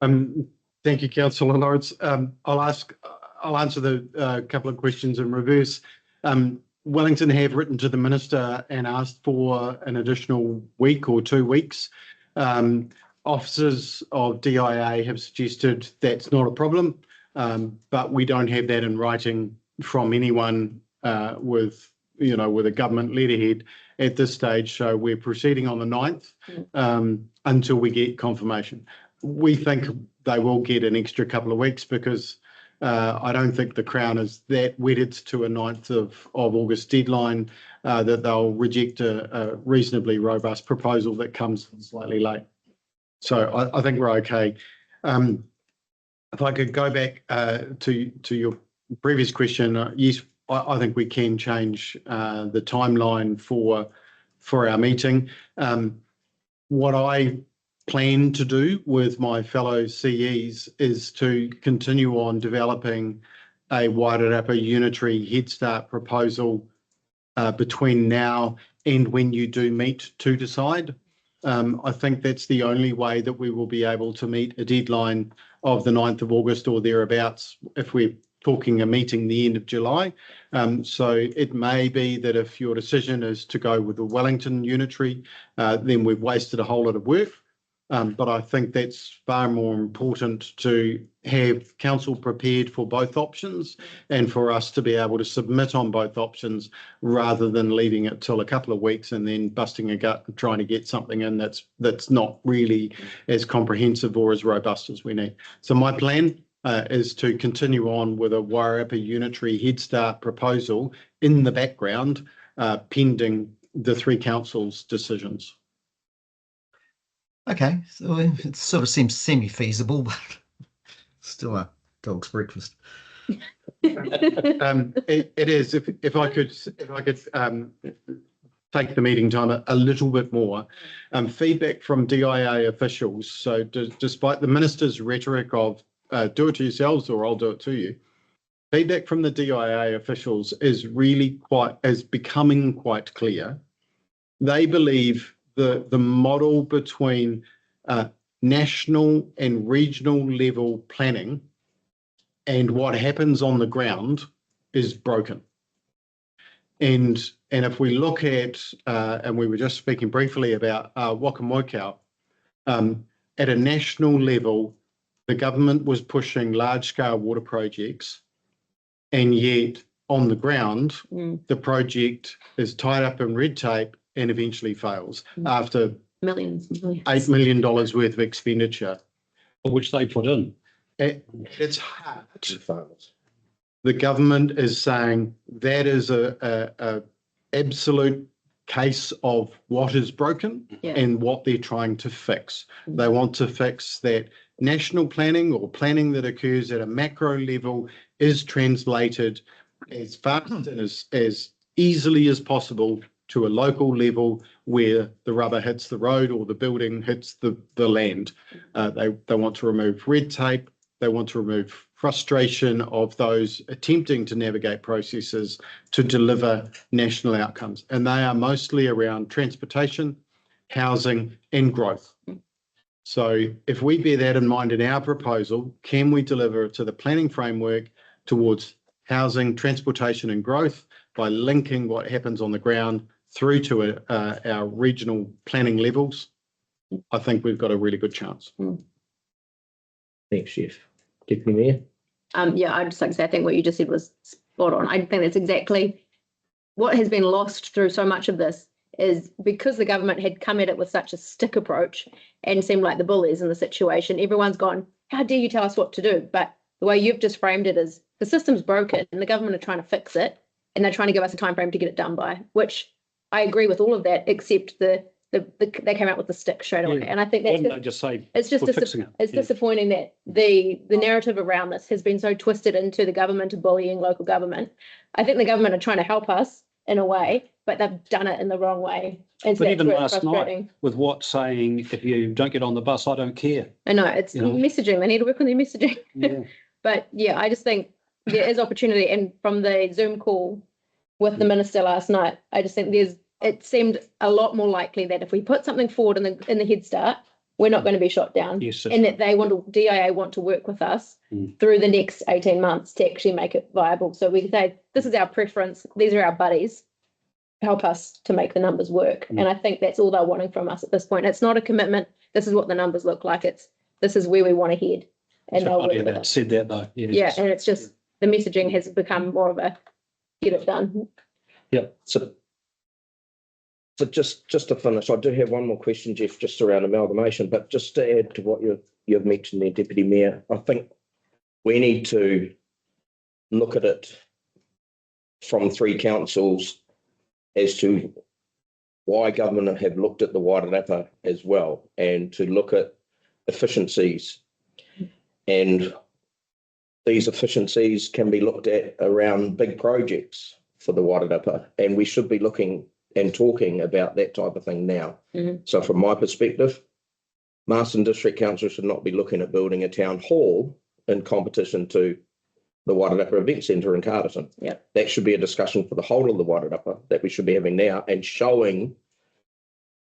Thank you, Councillor Lawrence. I'll answer the couple of questions in reverse. Wellington have written to the minister and asked for an additional week or 2 weeks. Officers of DIA have suggested that's not a problem, but we don't have that in writing from anyone with a government letterhead at this stage. So we're proceeding on the 9th until we get confirmation. We think they will get an extra couple of weeks because I don't think the Crown is that wedded to a 9th of August deadline that they'll reject a reasonably robust proposal that comes slightly late. So I think we're okay. If I could go back to your previous question, yes, I think we can change the timeline for our meeting. What I plan to do with my fellow CEs is to continue on developing a Wairarapa unitary Head Start proposal between now and when you do meet to decide. I think that's the only way that we will be able to meet a deadline of the 9th of August or thereabouts if we're talking a meeting the end of July. So it may be that if your decision is to go with the Wellington unitary, then we've wasted a whole lot of work. But I think that's far more important to have council prepared for both options and for us to be able to submit on both options rather than leaving it till a couple of weeks and then busting a gut and trying to get something in that's not really as comprehensive or as robust as we need. So my plan is to continue on with a Wairarapa unitary Head Start proposal in the background, pending the three councils' decisions. Okay, so it sort of seems semi-feasible, but still a dog's breakfast. It is. If I could take the meeting time a little bit more, feedback from DIA officials. So despite the minister's rhetoric of do it to yourselves or I'll do it to you, feedback from the DIA officials is becoming quite clear. They believe the model between national and regional level planning and what happens on the ground is broken. And if we look at, and we were just speaking briefly about Wakamoikau, at a national level, the government was pushing large-scale water projects, and yet on the ground, the project is tied up in red tape and eventually fails after Millions. $8 million worth of expenditure. Which they put in. It's hard. The government is saying that is a absolute case of what is broken and what they're trying to fix. They want to fix that national planning or planning that occurs at a macro level is translated as fast and as easily as possible to a local level where the rubber hits the road or the building hits the land. They want to remove red tape. They want to remove frustration of those attempting to navigate processes to deliver national outcomes. And they are mostly around transportation, housing, and growth. So if we bear that in mind in our proposal, can we deliver to the planning framework towards housing, transportation, and growth by linking what happens on the ground through to our regional planning levels? I think we've got a really good chance. Thanks, Jeff. Deputy Mayor? Yeah, I'd just like to say, I think what you just said was spot on. I think that's exactly what has been lost through so much of this is because the government had come at it with such a stick approach and seemed like the bullies in the situation. Everyone's gone, how dare you tell us what to do? But the way you've just framed it is the system's broken and the government are trying to fix it and they're trying to give us a time frame to get it done by, which I agree with all of that, except they came out with the stick straight away. And I think that's it's disappointing that the narrative around this has been so twisted into the government bullying local government. I think the government are trying to help us in a way, but they've done it in the wrong way. And so but even last night with what saying, if you don't get on the bus, I don't care. I know it's messaging. They need to work on their messaging. Yeah. But yeah, I just think there is opportunity. And from the Zoom call with the minister last night, I just think it seemed a lot more likely that if we put something forward in the Head Start, we're not going to be shot down. Yes, and that DIA want to work with us through the next 18 months to actually make it viable. So we can say, this is our preference. These are our buddies. Help us to make the numbers work. And I think that's all they're wanting from us at this point. It's not a commitment. This is what the numbers look like. This is where we want to head. And they'll work with us. Said that though. Yeah, and it's just the messaging has become more of a get it done. Yeah. So just to finish, I do have one more question, Jeff, just around amalgamation, but just to add to what you've mentioned there, Deputy Mayor, I think we need to look at it from three councils as to why government have looked at the Wairarapa as well, and to look at efficiencies. And these efficiencies can be looked at around big projects for the Wairarapa, and we should be looking and talking about that type of thing now. So from my perspective, Marsden District Council should not be looking at building a town hall in competition to the Wairarapa Event Centre in Carterton. Yep. That should be a discussion for the whole of the Wairarapa that we should be having now, and showing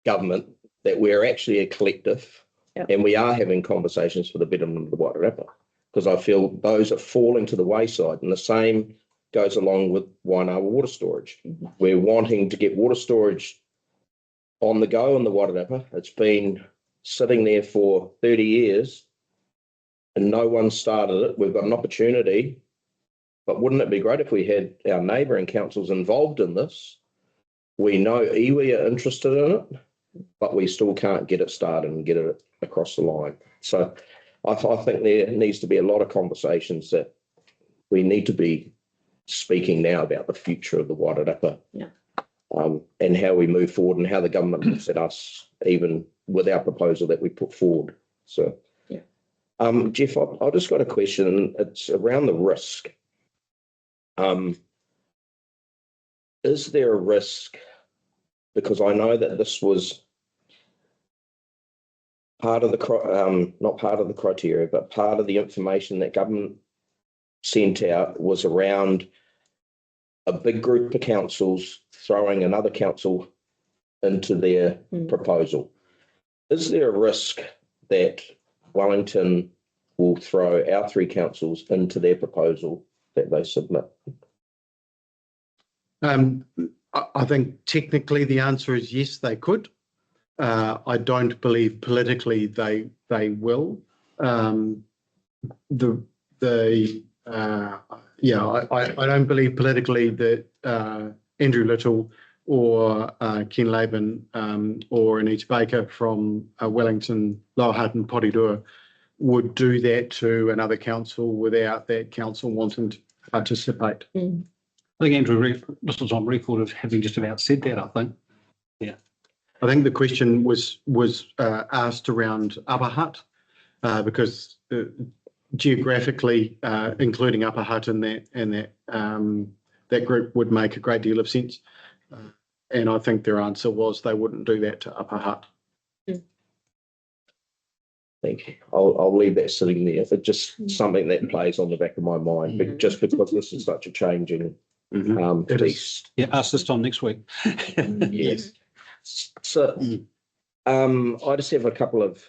government that we're actually a collective. Yep. And we are having conversations for the betterment of the Wairarapa, because I feel those are falling to the wayside. And the same goes along with Wainawa water storage. We're wanting to get water storage on the go in the Wairarapa. It's been sitting there for 30 years and no one started it. We've got an opportunity, but wouldn't it be great if we had our neighbouring councils involved in this? We know iwi are interested in it, but we still can't get it started and get it across the line. So I think there needs to be a lot of conversations that we need to be speaking now about the future of the Wairarapa. Yeah. And how we move forward and how the government looks at us, even with our proposal that we put forward. So, yeah. Jeff, I've just got a question. It's around the risk. Is there a risk? Because I know that this was part of the, not part of the criteria, but part of the information that government sent out was around a big group of councils throwing another council into their proposal. Is there a risk that Wellington will throw our 3 councils into their proposal that they submit? I think technically the answer is yes, they could. I don't believe politically they will. I don't believe politically that Andrew Little or Ken Laban or Anita Baker from Wellington, Lower Hutt and Porirua would do that to another council without that council wanting to participate. I think Andrew Little's on record of having just about said that, I think. Yeah. I think the question was asked around Upper Hutt because geographically, including Upper Hutt in that group would make a great deal of sense. And I think their answer was they wouldn't do that to Upper Hutt. Thank you. I'll leave that sitting there. It's just something that plays on the back of my mind, but just because this is such a changing piece. Yeah, ask this time next week. Yes. So I just have a couple of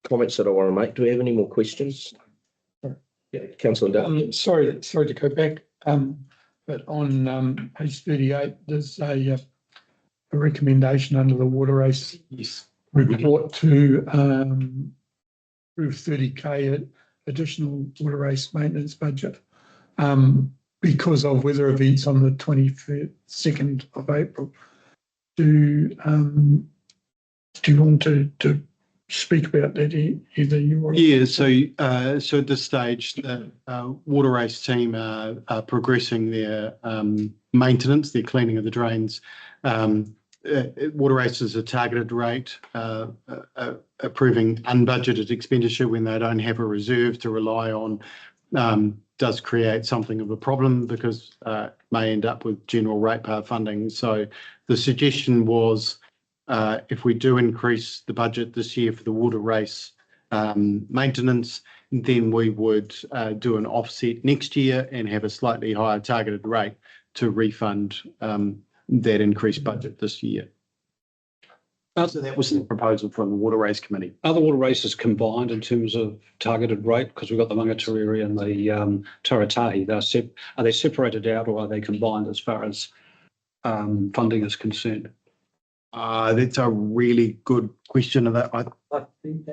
comments that I want to make. Do we have any more questions? Yeah, Councillor Dale. Sorry to go back, but on page 38, there's a recommendation under the water race report to approve 30k additional water race maintenance budget because of weather events on the 22nd of April. Do you want to speak about that, either you or? Yeah, so at this stage, the water race team are progressing their maintenance, their cleaning of the drains. Water race is a targeted rate, approving unbudgeted expenditure when they don't have a reserve to rely on does create something of a problem because it may end up with general ratepayer funding. So the suggestion was if we do increase the budget this year for the water race maintenance, then we would do an offset next year and have a slightly higher targeted rate to refund that increased budget this year. So that was the proposal from the Water Race Committee. Are the water races combined in terms of targeted rate? Because we've got the Mangatariri and the Taratahi. Are they separated out or are they combined as far as funding is concerned? That's a really good question. I think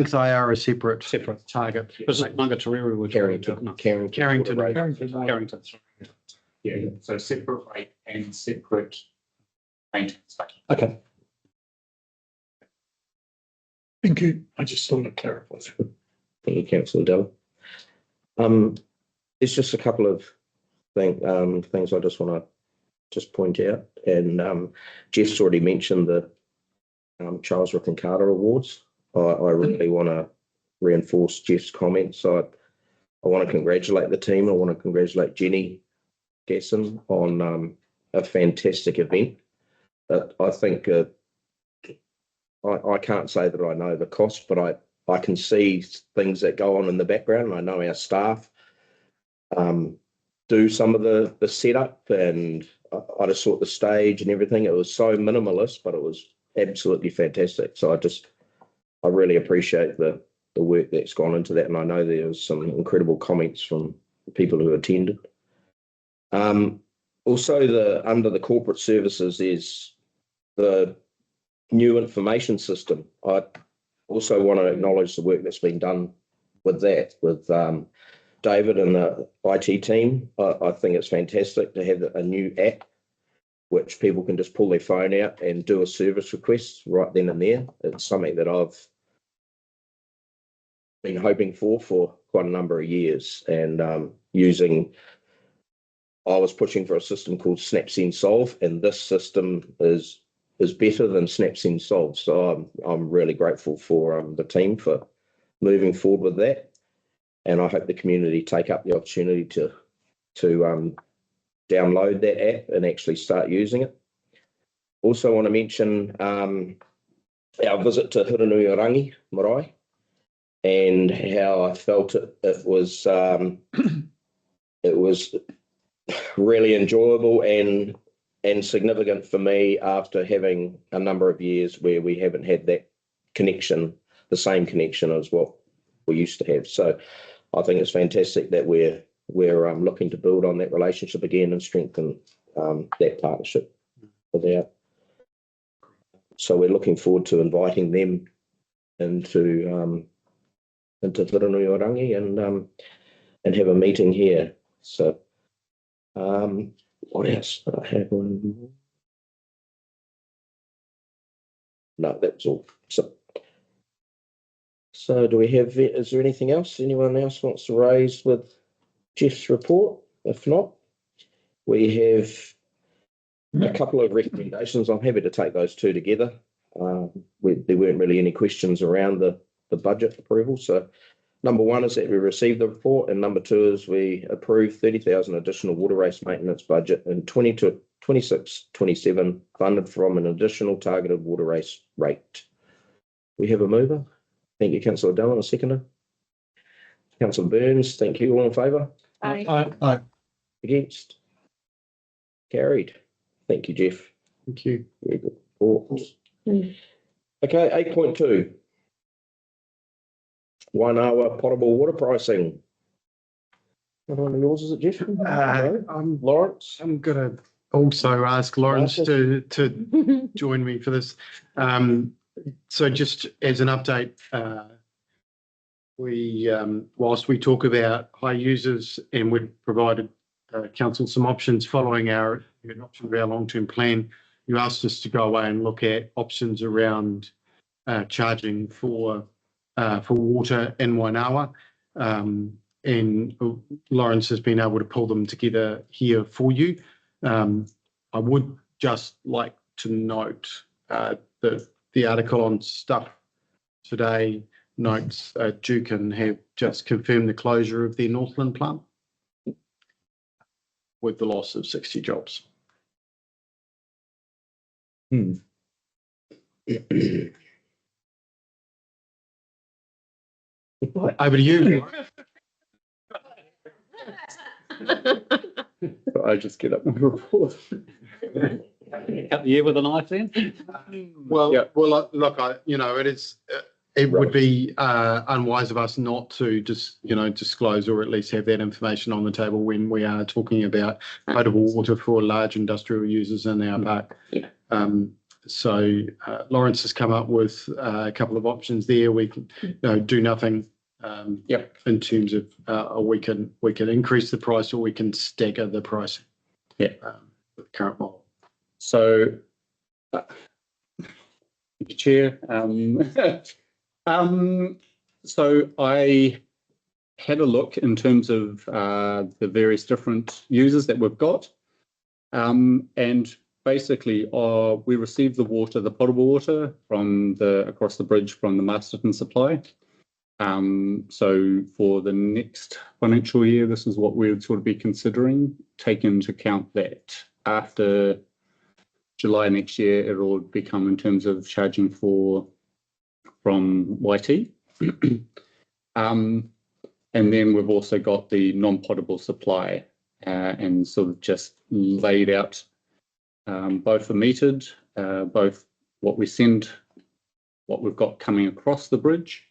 they are a separate target. Because Mangatariri were Carrington. Yeah, so separate rate and separate maintenance. Okay. Thank you. I just thought I'd clarify. Thank you, Councillor Dell. There's just a couple of things I just want to point out. And Jeff's already mentioned the Charles Rick and Carter Awards. I really want to reinforce Jeff's comments. I want to congratulate the team. I want to congratulate Jenny Gasson on a fantastic event. But I think I can't say that I know the cost, but I can see things that go on in the background. I know our staff do some of the setup, and I just saw the stage and everything. It was so minimalist, but it was absolutely fantastic. So I really appreciate the work that's gone into that, and I know there was some incredible comments from people who attended. Also, under the corporate services, there's the new information system. I also want to acknowledge the work that's been done with that, with David and the IT team. I think it's fantastic to have a new app which people can just pull their phone out and do a service request right then and there. It's something that I've been hoping for quite a number of years, and I was pushing for a system called SnapSend Solve, and this system is better than SnapSend Solve. So I'm really grateful for the team for moving forward with that, and I hope the community take up the opportunity to download that app and actually start using it. Also want to mention our visit to Hurunui-Rangi Marae, and how I felt it was really enjoyable and significant for me after having a number of years where we haven't had that connection, the same connection as what we used to have. So I think it's fantastic that we're looking to build on that relationship again and strengthen that partnership with our. So we're looking forward to inviting them into Hurunui-Rangi and have a meeting here. So what else? I have one. No, that's all. So do we have? Is there anything else anyone else wants to raise with Jeff's report? If not, we have a couple of recommendations. I'm happy to take those two together. There weren't really any questions around the budget approval. So number one is that we received the report, and number two is we approved 30,000 additional water race maintenance budget in 26-27, funded from an additional targeted water race rate. We have a mover. Thank you, Councillor Dillon. A seconder. Councillor Burns. Thank you. All in favour? Aye. Aye. Against? Carried. Thank you, Jeff. Thank you. Very good report. Mm. Okay, 8.2. 1 hour potable water pricing. Not one of yours, is it, Jeff? Lawrence? I'm going to also ask Lawrence to join me for this. So just as an update, whilst we talk about high users, and we've provided council some options following our adoption of our long-term plan, you asked us to go away and look at options around charging for water in Wainawa. And Lawrence has been able to pull them together here for you. I would just like to note that the article on Stuff today notes Dukin have just confirmed the closure of their Northland plant with the loss of 60 jobs. Over to you. I just get up my report. Cut the air with a knife then? Well, look, it would be unwise of us not to just, disclose or at least have that information on the table when we are talking about potable water for large industrial users in our park. Yeah. So Lawrence has come up with a couple of options there. We can do nothing in terms of we can increase the price, or we can stagger the price. Yeah. With the current model. So, Chair, so I had a look in terms of the various different users that we've got, and basically we received the potable water from across the bridge from the Masterton supply. So for the next financial year, this is what we would sort of be considering, taking into account that after July next year, it will become in terms of charging for from YT. And then we've also got the non-potable supply and sort of just laid out both are metered, both what we send, what we've got coming across the bridge,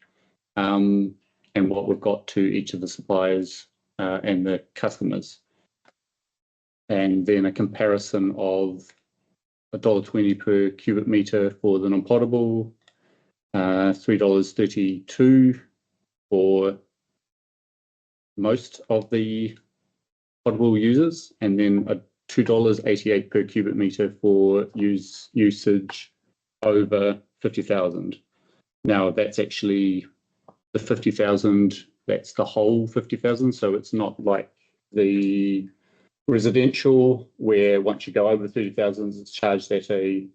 and what we've got to each of the suppliers and the customers. And then a comparison of $1.20 per cubic meter for the non-potable, $3.32 for most of the potable users, and then a $2.88 per cubic meter for usage over 50,000. Now that's actually the 50,000, that's the whole 50,000. So it's not like the residential where once you go over 30,000, it's charged at a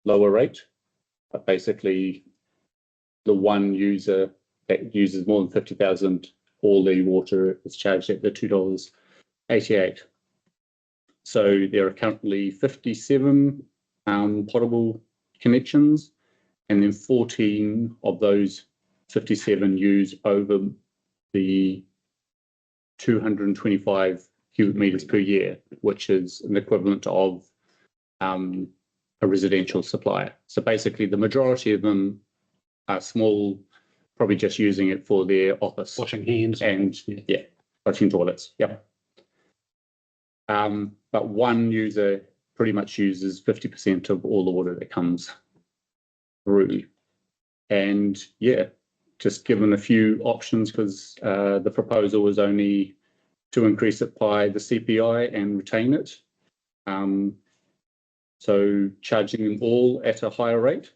lower rate. But basically the one user that uses more than 50,000, all the water is charged at the $2.88. So there are currently 57 potable connections, and then 14 of those 57 use over the 225 cubic meters per year, which is an equivalent of a residential supplier. So basically the majority of them are small, probably just using it for their office. Washing hands. And yeah, washing toilets, yeah. But one user pretty much uses 50% of all the water that comes through. And yeah, just given a few options because the proposal was only to increase it by the CPI and retain it. So charging them all at a higher rate.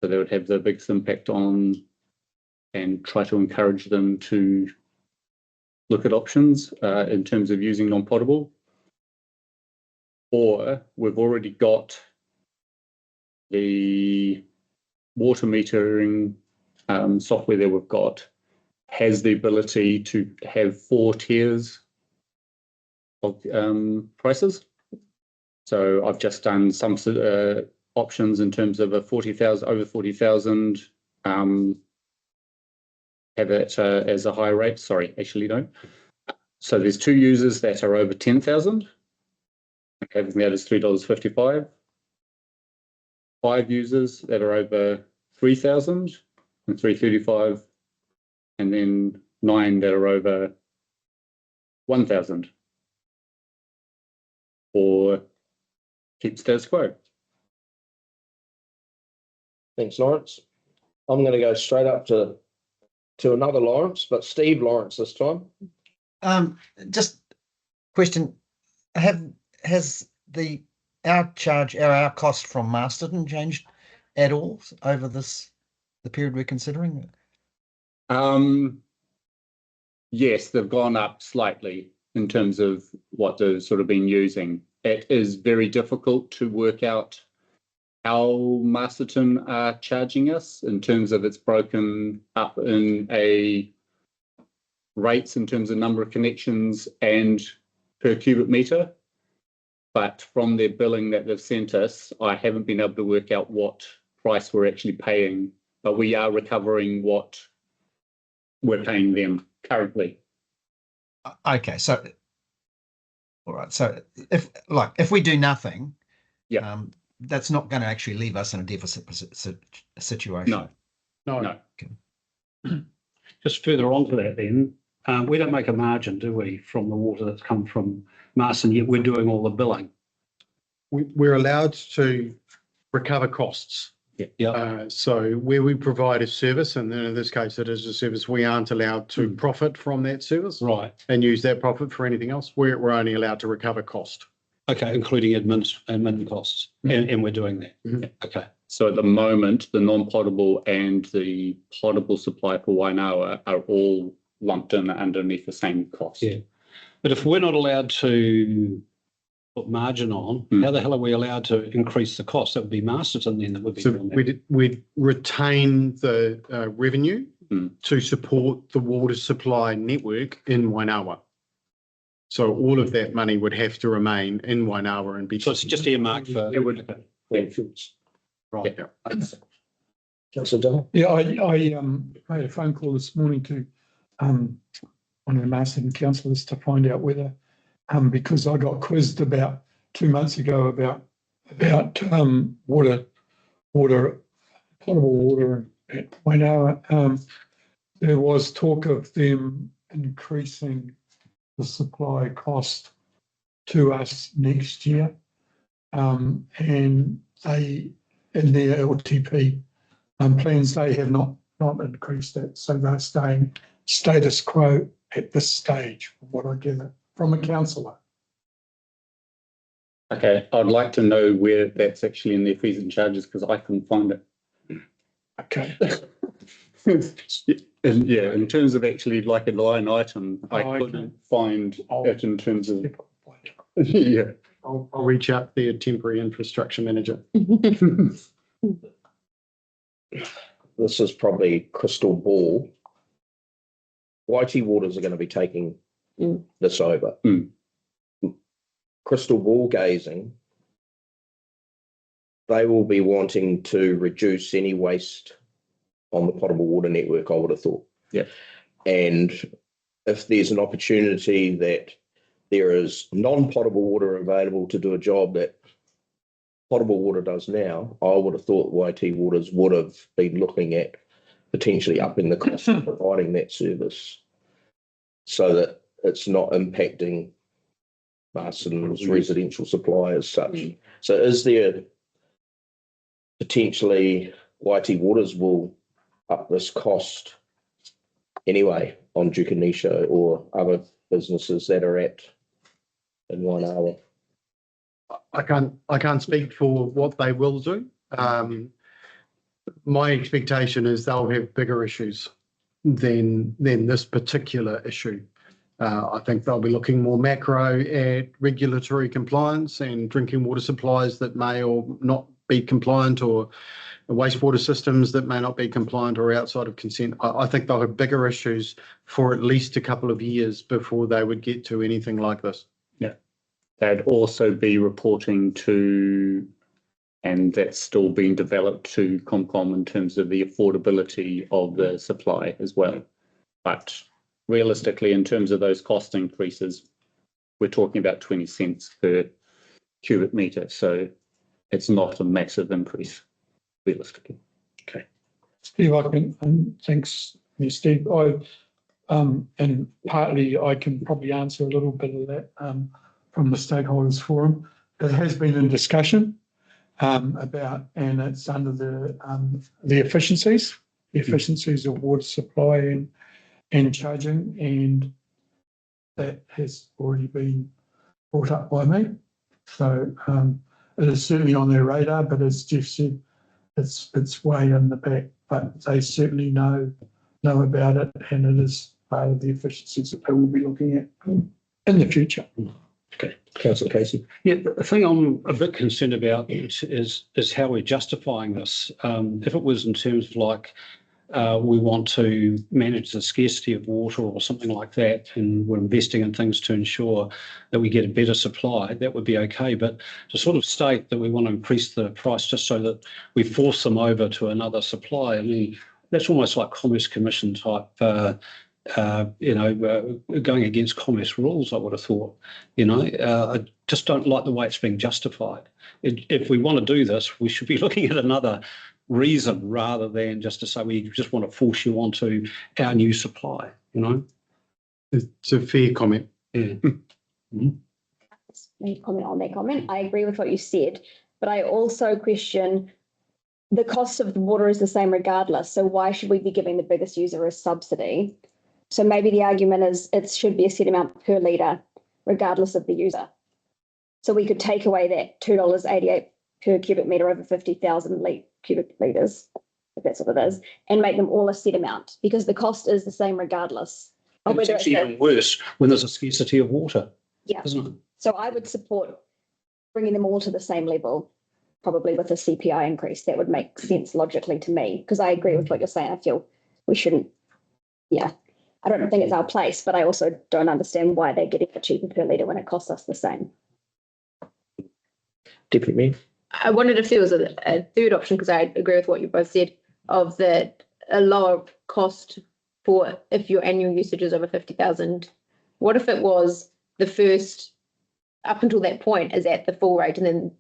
So they would have the biggest impact on and try to encourage them to look at options in terms of using non-potable. Or we've already got the water metering software that we've got has the ability to have 4 tiers of prices. So I've just done some options in terms of a 40,000, over 40,000, have it as a high rate. Sorry, actually no. So there's 2 users that are over 10,000. Having that is $3.55. 5 users that are over 3,000 and $3.35, and then 9 that are over 1,000. Or keep status quo. Thanks, Lawrence. I'm going to go straight up to another Lawrence, but Steve Lawrence this time. Just question, has our cost from Masterton changed at all over the period we're considering? Yes, they've gone up slightly in terms of what they've sort of been using. It is very difficult to work out how Masterton are charging us in terms of it's broken up in a rates in terms of number of connections and per cubic meter. But from their billing that they've sent us, I haven't been able to work out what price we're actually paying, but we are recovering what we're paying them currently. Okay, so all right. So if we do nothing, yeah, that's not going to actually leave us in a deficit situation. No. Okay. Just further on to that then, we don't make a margin, do we, from the water that's come from Marston, yet we're doing all the billing. We're allowed to recover costs. Yeah. So where we provide a service, and then in this case it is a service, we aren't allowed to profit from that service, right, and use that profit for anything else. We're only allowed to recover cost. Okay, including admin costs, and we're doing that. Mm-hmm. Okay. So at the moment, the non-potable and the potable supply for Wainawa are all lumped in underneath the same cost. Yeah. But if we're not allowed to put margin on, how the hell are we allowed to increase the cost? That would be Masterton then that would be doing that. We'd retain the revenue to support the water supply network in Wainawa. So all of that money would have to remain in Wainawa and be. So it's just earmarked for. It would. Right. Yeah. Councillor Dale? Yeah, I made a phone call this morning to one of the Marsden councillors to find out whether, because I got quizzed about 2 months ago about water, potable water at Wainoa. There was talk of them increasing the supply cost to us next year. And they, in their LTP plans, they have not increased it. So they're staying status quo at this stage, from what I gather from a councillor. Okay, I'd like to know where that's actually in their fees and charges because I couldn't find it. Okay. And yeah, in terms of actually like a line item, I Oh, okay. couldn't find Oh. it in terms of, yeah. I'll reach out to their temporary infrastructure manager. This is probably crystal ball. YT Waters are going to be taking this over. Crystal ball gazing, they will be wanting to reduce any waste on the potable water network, I would have thought. Yeah. And if there's an opportunity that there is non-potable water available to do a job that potable water does now, I would have thought YT Waters would have been looking at potentially upping the cost of providing that service so that it's not impacting Marsden's residential supply as such. So is there potentially YT Waters will up this cost anyway on Dukanisha or other businesses that are at in 1 hour? I can't speak for what they will do. My expectation is they'll have bigger issues than this particular issue. I think they'll be looking more macro at regulatory compliance and drinking water supplies that may or not be compliant, or wastewater systems that may not be compliant or outside of consent. I think they'll have bigger issues for at least a couple of years before they would get to anything like this. Yeah. They'd also be reporting to, and that's still being developed to ComCom in terms of the affordability of the supply as well. But realistically, in terms of those cost increases, we're talking about 20 cents per cubic metre. So it's not a massive increase, realistically. Okay. Steve, I can, and thanks, Steve. And partly I can probably answer a little bit of that from the stakeholders forum. It has been in discussion about, and it's under the efficiencies of water supply and charging, and that has already been brought up by me. So it is certainly on their radar, but as Jeff said, it's way in the back, but they certainly know about it, and it is part of the efficiencies that they will be looking at in the future. Okay, Councillor Casey. Yeah, the thing I'm a bit concerned about is how we're justifying this. If it was in terms of like we want to manage the scarcity of water or something like that, and we're investing in things to ensure that we get a better supply, that would be okay. But to sort of state that we want to increase the price just so that we force them over to another supply, I mean, that's almost like Commerce Commission type, going against commerce rules, I would have thought. I just don't like the way it's being justified. If we want to do this, we should be looking at another reason rather than just to say we just want to force you onto our new supply. It's a fair comment. Yeah. May comment on that comment. I agree with what you said, but I also question the cost of the water is the same regardless. So why should we be giving the biggest user a subsidy? So maybe the argument is it should be a set amount per litre, regardless of the user. So we could take away that $2.88 per cubic metre over 50,000 cubic litres, if that's what it is, and make them all a set amount, because the cost is the same regardless. And it's actually even worse when there's a scarcity of water, isn't it? So I would support bringing them all to the same level, probably with a CPI increase. That would make sense logically to me, because I agree with what you're saying. I feel we shouldn't, I don't think it's our place, but I also don't understand why they're getting it cheaper per litre when it costs us the same. Deputy Mayor. I wondered if there was a third option, because I agree with what you both said. of a lower cost for if your annual usage is over 50,000. What if it was the first, up until that point, is at the full rate, and then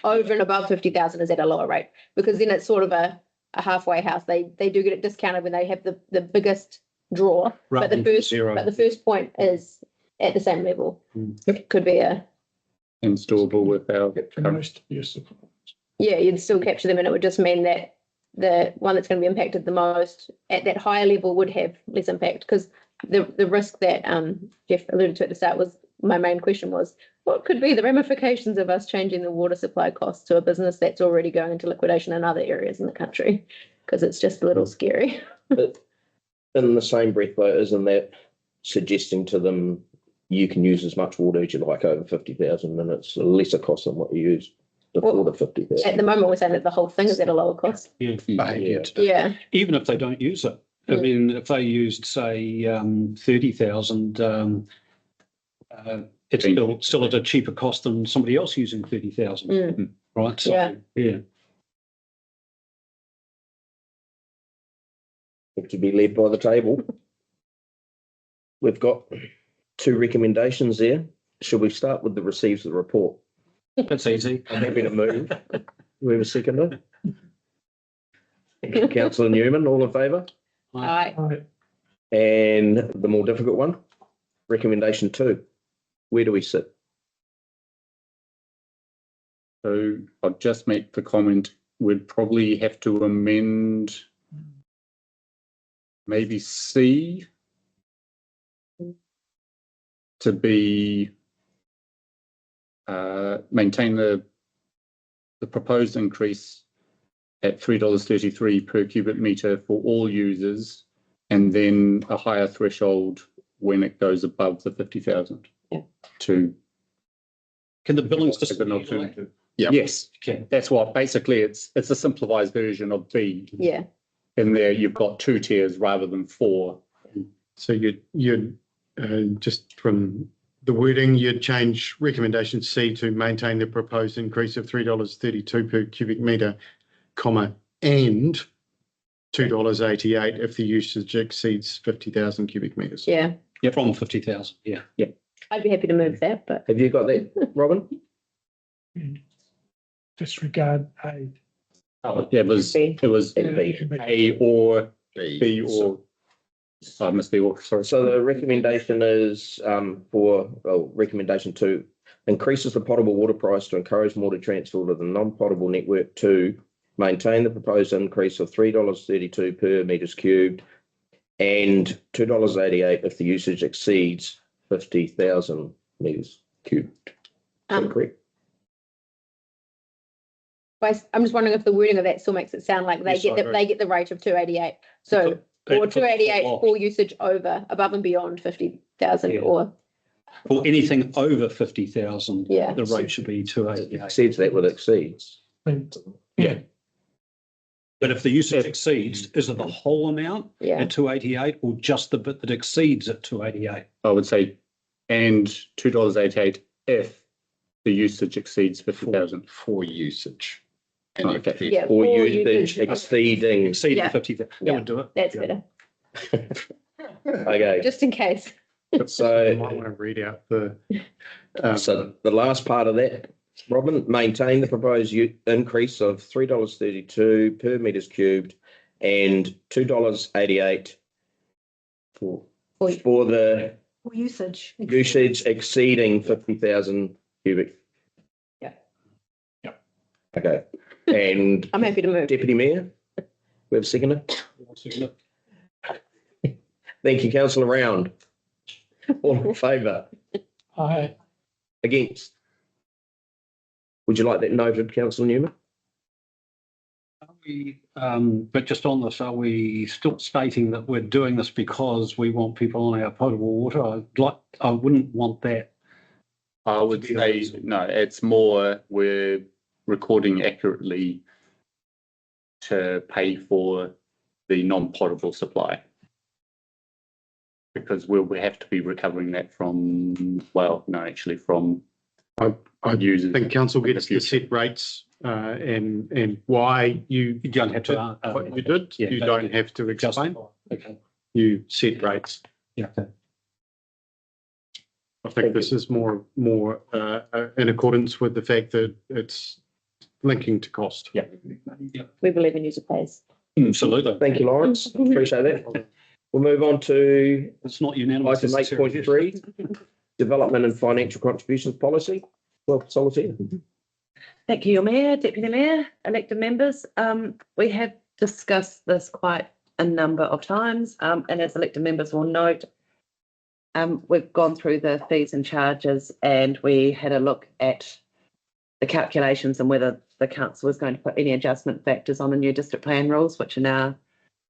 over and above 50,000 is at a lower rate? Because then it's sort of a halfway house. They do get it discounted when they have the biggest draw, but the first point is at the same level. It could be installable with our Most useful. yeah, you'd still capture them, and it would just mean that the one that's going to be impacted the most at that higher level would have less impact, because the risk that Jeff alluded to at the start was, my main question was, what could be the ramifications of us changing the water supply costs to a business that's already going into liquidation in other areas in the country? Because it's just a little scary. But in the same breath, though, isn't that suggesting to them you can use as much water as you like over 50,000, and it's a lesser cost than what you use before the 50,000? At the moment, we're saying that the whole thing is at a lower cost. Yeah. Yeah. Even if they don't use it. I mean, if they used, say, 30,000, it's still at a cheaper cost than somebody else using 30,000, right? So, yeah. To be led by the table. We've got 2 recommendations there. Should we start with the receives the report? That's easy. I'm happy to move. We have a seconder. Councillor Newman, all in favour? Aye. And the more difficult one, recommendation 2. Where do we sit? So I'll just make the comment, we'd probably have to amend maybe C to be maintain the proposed increase at $3.33 per cubic metre for all users, and then a higher threshold when it goes above the 50,000. Yeah. To Can the billings just an alternative? Yeah. Yes, Okay. that's what basically it's a simplified version of B. Yeah. In there, you've got 2 tiers rather than 4. So you'd just from the wording, you'd change recommendation C to maintain the proposed increase of $3.32 per cubic metre, comma, and $2.88 if the usage exceeds 50,000 cubic metres. Yeah. From 50,000, yeah. I'd be happy to move that, but Have you got that, Robin? Disregard A. Oh, yeah, it was B. A or B or I must be or sorry. So the recommendation is recommendation 2 increases the potable water price to encourage more to transfer to the non-potable network. 2, maintain the proposed increase of $3.32 per metres cubed and $2.88 if the usage exceeds 50,000 metres cubed. Is that correct? I'm just wondering if the wording of that still makes it sound like they Yes, get I agree. they get the rate of 288. So or 288 for usage over, above and beyond 50,000, Yeah. or For anything over 50,000, Yeah. the rate should be 288. Exceeds that with exceeds. Yeah. But if the usage exceeds, is it the whole amount yeah. at 288 or just the bit that exceeds at 288? I would say and $2.88 if the usage exceeds 50,000 for usage. Okay. Yeah, Or for usage exceeding. Exceeding Yeah. 50,000, that Yeah. would do it. That's Yeah. better. Okay, Just in case. I so might want to read out the. so the last part of that, Robin, maintain the proposed increase of $3.32 per metres cubed and $2.88 for the For usage. usage exceeding 50,000 cubic. Yeah. Yeah. Okay, and I'm happy to move. Deputy Mayor, we have a seconder. Thank you, Councillor Round. All in favour? Aye. Against? Would you like that noted, Councillor Newman? Are we, but just on this, are we still stating that we're doing this because we want people on our potable water? I wouldn't want that. I would say no, it's more we're recording accurately to pay for the non-potable supply. Because we have to be recovering that from, well, no, actually from I'd use I it. think council gets In the to set rates and why you You don't have did to. what you did. Yeah, You don't have to explain. justify. Okay. You set rates. Yeah. I think this is more in accordance with the fact that it's linking to cost. Yeah. We believe in user pays. Absolutely. Thank you, Lawrence. Appreciate that. We'll move on to It's not unanimous. item 8.3, development and financial contributions policy. Well, Solitaire. Thank you, Your Mayor, Deputy Mayor, elected members. We have discussed this quite a number of times, and as elected members will note, we've gone through the fees and charges and we had a look at the calculations and whether the council was going to put any adjustment factors on the new district plan rules, which are now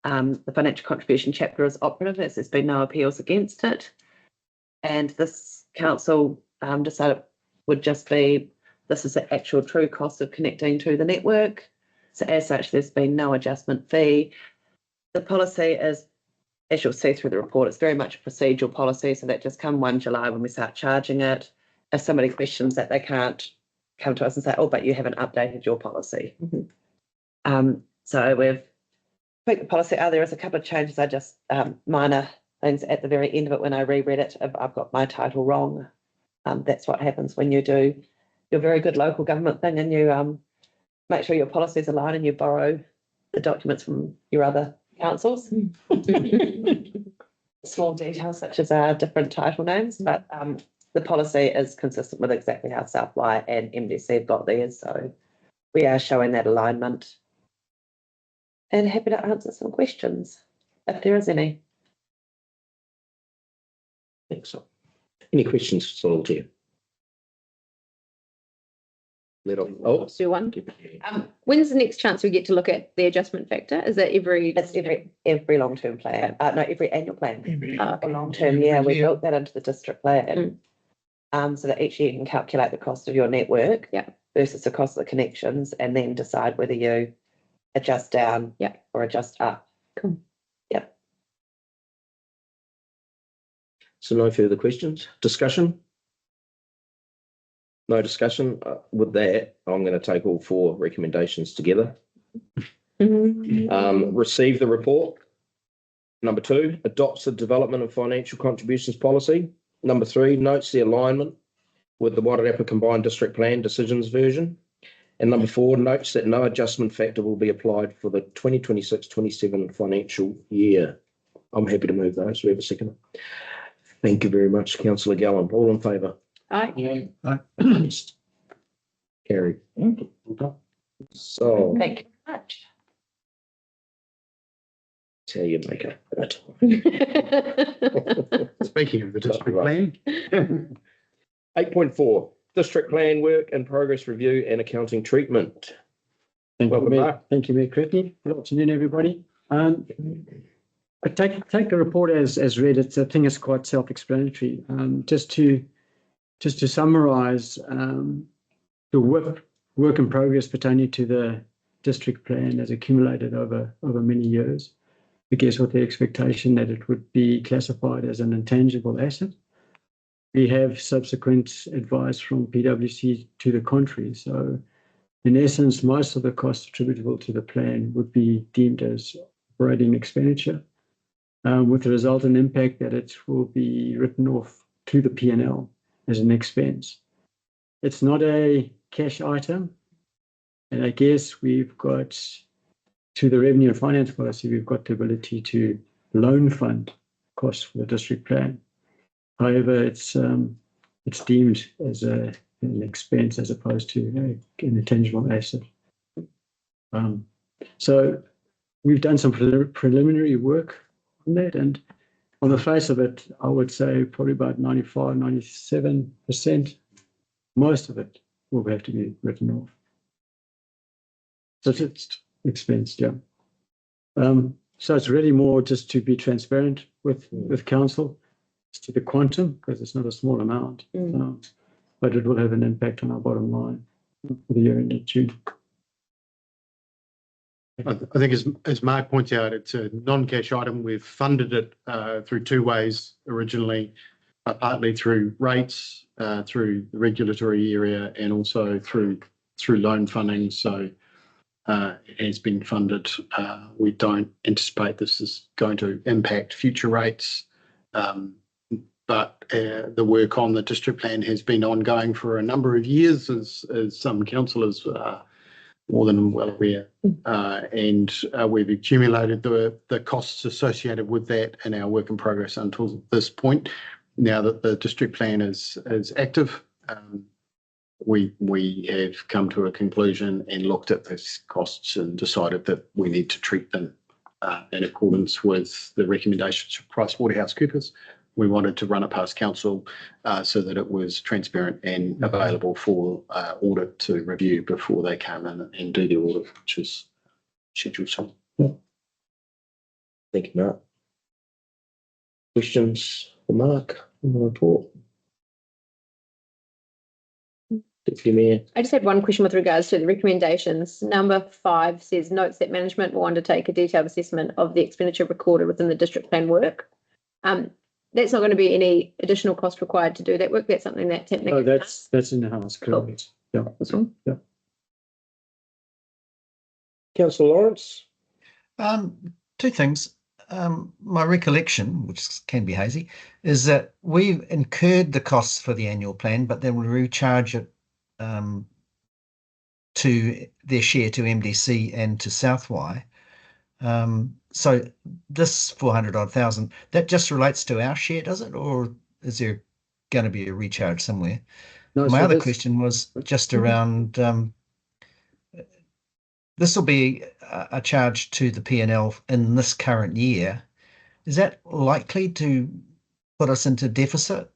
the financial contribution chapter is operative, as there's been no appeals against it. And this council decided would just be, this is the actual true cost of connecting to the network. So as such, there's been no adjustment fee. The policy is, as you'll see through the report, it's very much a procedural policy. So that just come 1 July when we start charging it. If somebody questions that, they can't come to us and say, oh, but you haven't updated your policy. So we've tweaked the policy. There is a couple of changes. I just minor things at the very end of it when I reread it. If I've got my title wrong. That's what happens when you do your very good local government thing and you make sure your policies align and you borrow the documents from your other councils. Small details such as our different title names, but the policy is consistent with exactly how Southwire and MDC have got theirs. So we are showing that alignment. And happy to answer some questions if there is any. Excellent. Any questions for Solitaire? Let's do one. When's the next chance we get to look at the adjustment factor? Is that every? It's every long-term plan, no, every annual plan. Okay. Long-term, yeah, we built that into the district plan. So that each year you can calculate the cost of your network. Yeah. Versus the cost of the connections and then decide whether you adjust down. Yeah. Or adjust up. Cool. Yep. So no further questions? Discussion? No discussion. With that, I'm going to take all 4 recommendations together. Receive the report. Number 2, adopts the development and financial contributions policy. Number 3, notes the alignment with the Wairarapa Combined District Plan decisions version. And number 4, notes that no adjustment factor will be applied for the 2026-27 financial year. I'm happy to move those. We have a second. Thank you very much, Councillor Gallen. All in favour? Aye. Carried. So Thank you very much. that's how you make up for it. Speaking of the district plan, 8.4, district plan work and progress review and accounting treatment. Thank you, Welcome, Mayor. Mark. Thank you, Mayor Critney. Good afternoon, everybody. I take the report as read. I think it's quite self-explanatory. Just to summarise, the work in progress pertaining to the district plan has accumulated over many years. I guess with the expectation that it would be classified as an intangible asset. We have subsequent advice from PwC to the contrary. So in essence, most of the costs attributable to the plan would be deemed as operating expenditure, with the resultant impact that it will be written off to the P&L as an expense. It's not a cash item. And I guess we've got, to the revenue and finance policy, we've got the ability to loan fund costs for the district plan. However, it's deemed as an expense as opposed to an intangible asset. So we've done some preliminary work on that, and on the face of it, I would say probably about 95, 97%, most of it will have to be written off. So it's expensed, yeah. So it's really more just to be transparent with council as to the quantum, because it's not a small amount, but it will have an impact on our bottom line for the year ended June. I think as Mark points out, it's a non-cash item. We've funded it through 2 ways originally. partly through rates, through the regulatory area, and also through loan funding. So it has been funded. We don't anticipate this is going to impact future rates. But the work on the district plan has been ongoing for a number of years, as some councillors are more than well aware. And we've accumulated the costs associated with that in our work in progress until this point. Now that the district plan is active, we have come to a conclusion and looked at those costs and decided that we need to treat them in accordance with the recommendations of PricewaterhouseCoopers. We wanted to run it past council so that it was transparent and available for audit to review before they come in and do the audit, which is scheduled soon. Thank you, Mark. Questions for Mark on the report? Deputy Mayor. I just had one question with regards to the recommendations. Number 5 says notes that management will undertake a detailed assessment of the expenditure recorded within the district plan work. That's not going to be any additional cost required to do that work. That's something that's happening. Oh, that's in the house, correct. Yeah, That's all. yeah. Councillor Lawrence. Two things. My recollection, which can be hazy, is that we've incurred the costs for the annual plan, but then we recharge it to their share to MDC and to Southwye. So this 400,000, that just relates to our share, does it? Or is there going to be a recharge somewhere? No, My so other this- question was just around, this will be a charge to the P&L in this current year. Is that likely to put us into deficit?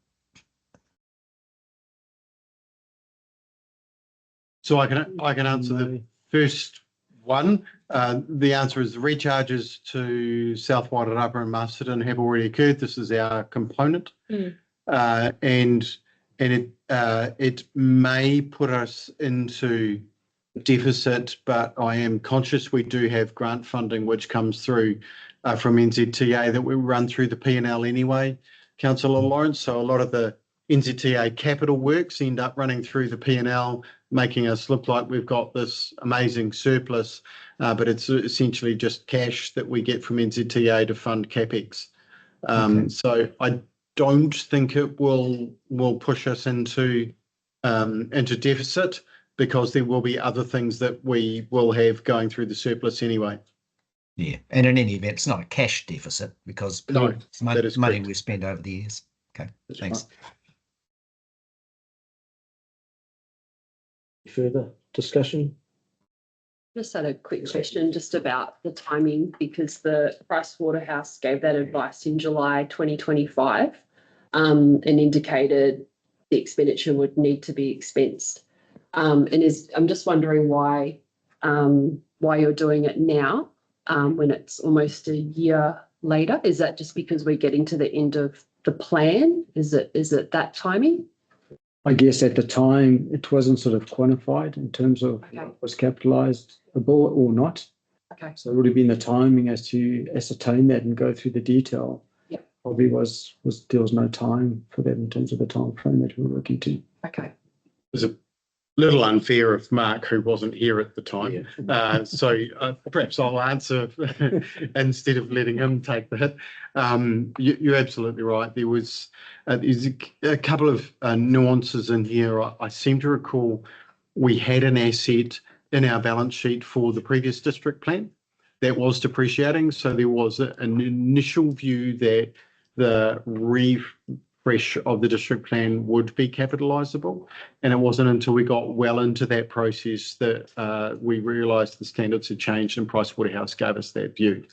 So I can answer the first one. The answer is the recharges to South Wairarapa and Masterton have already occurred. This is our component. And it may put us into deficit, but I am conscious we do have grant funding which comes through from NZTA that we run through the P&L anyway, Councillor Lawrence. So a lot of the NZTA capital works end up running through the P&L, making us look like we've got this amazing surplus, but it's essentially just cash that we get from NZTA to fund CapEx. So I don't think it will push us into deficit, because there will be other things that we will have going through the surplus anyway. Yeah, and in any event, it's not a cash deficit because No, it's that is money correct. we spend over the years. Okay, thanks. Further discussion? Just had a quick question just about the timing, because the Price Waterhouse gave that advice in July 2025 and indicated the expenditure would need to be expensed. I'm just wondering why you're doing it now when it's almost a year later. Is that just because we're getting to the end of the plan? Is it that timing? I guess at the time, it wasn't sort of quantified in terms of what was capitalised or not. Okay. So it would have been the timing as to ascertain that and go through the detail. Yeah. Probably there was no time for that in terms of the time frame that we were working to. Okay. There's a little unfair of Mark, who wasn't here at the time. So perhaps I'll answer instead of letting him take that. You're absolutely right. There's a couple of nuances in here. I seem to recall we had an asset in our balance sheet for the previous district plan that was depreciating. So there was an initial view that the refresh of the district plan would be capitalisable. And it wasn't until we got well into that process that we realised the standards had changed and Pricewaterhouse gave us that view.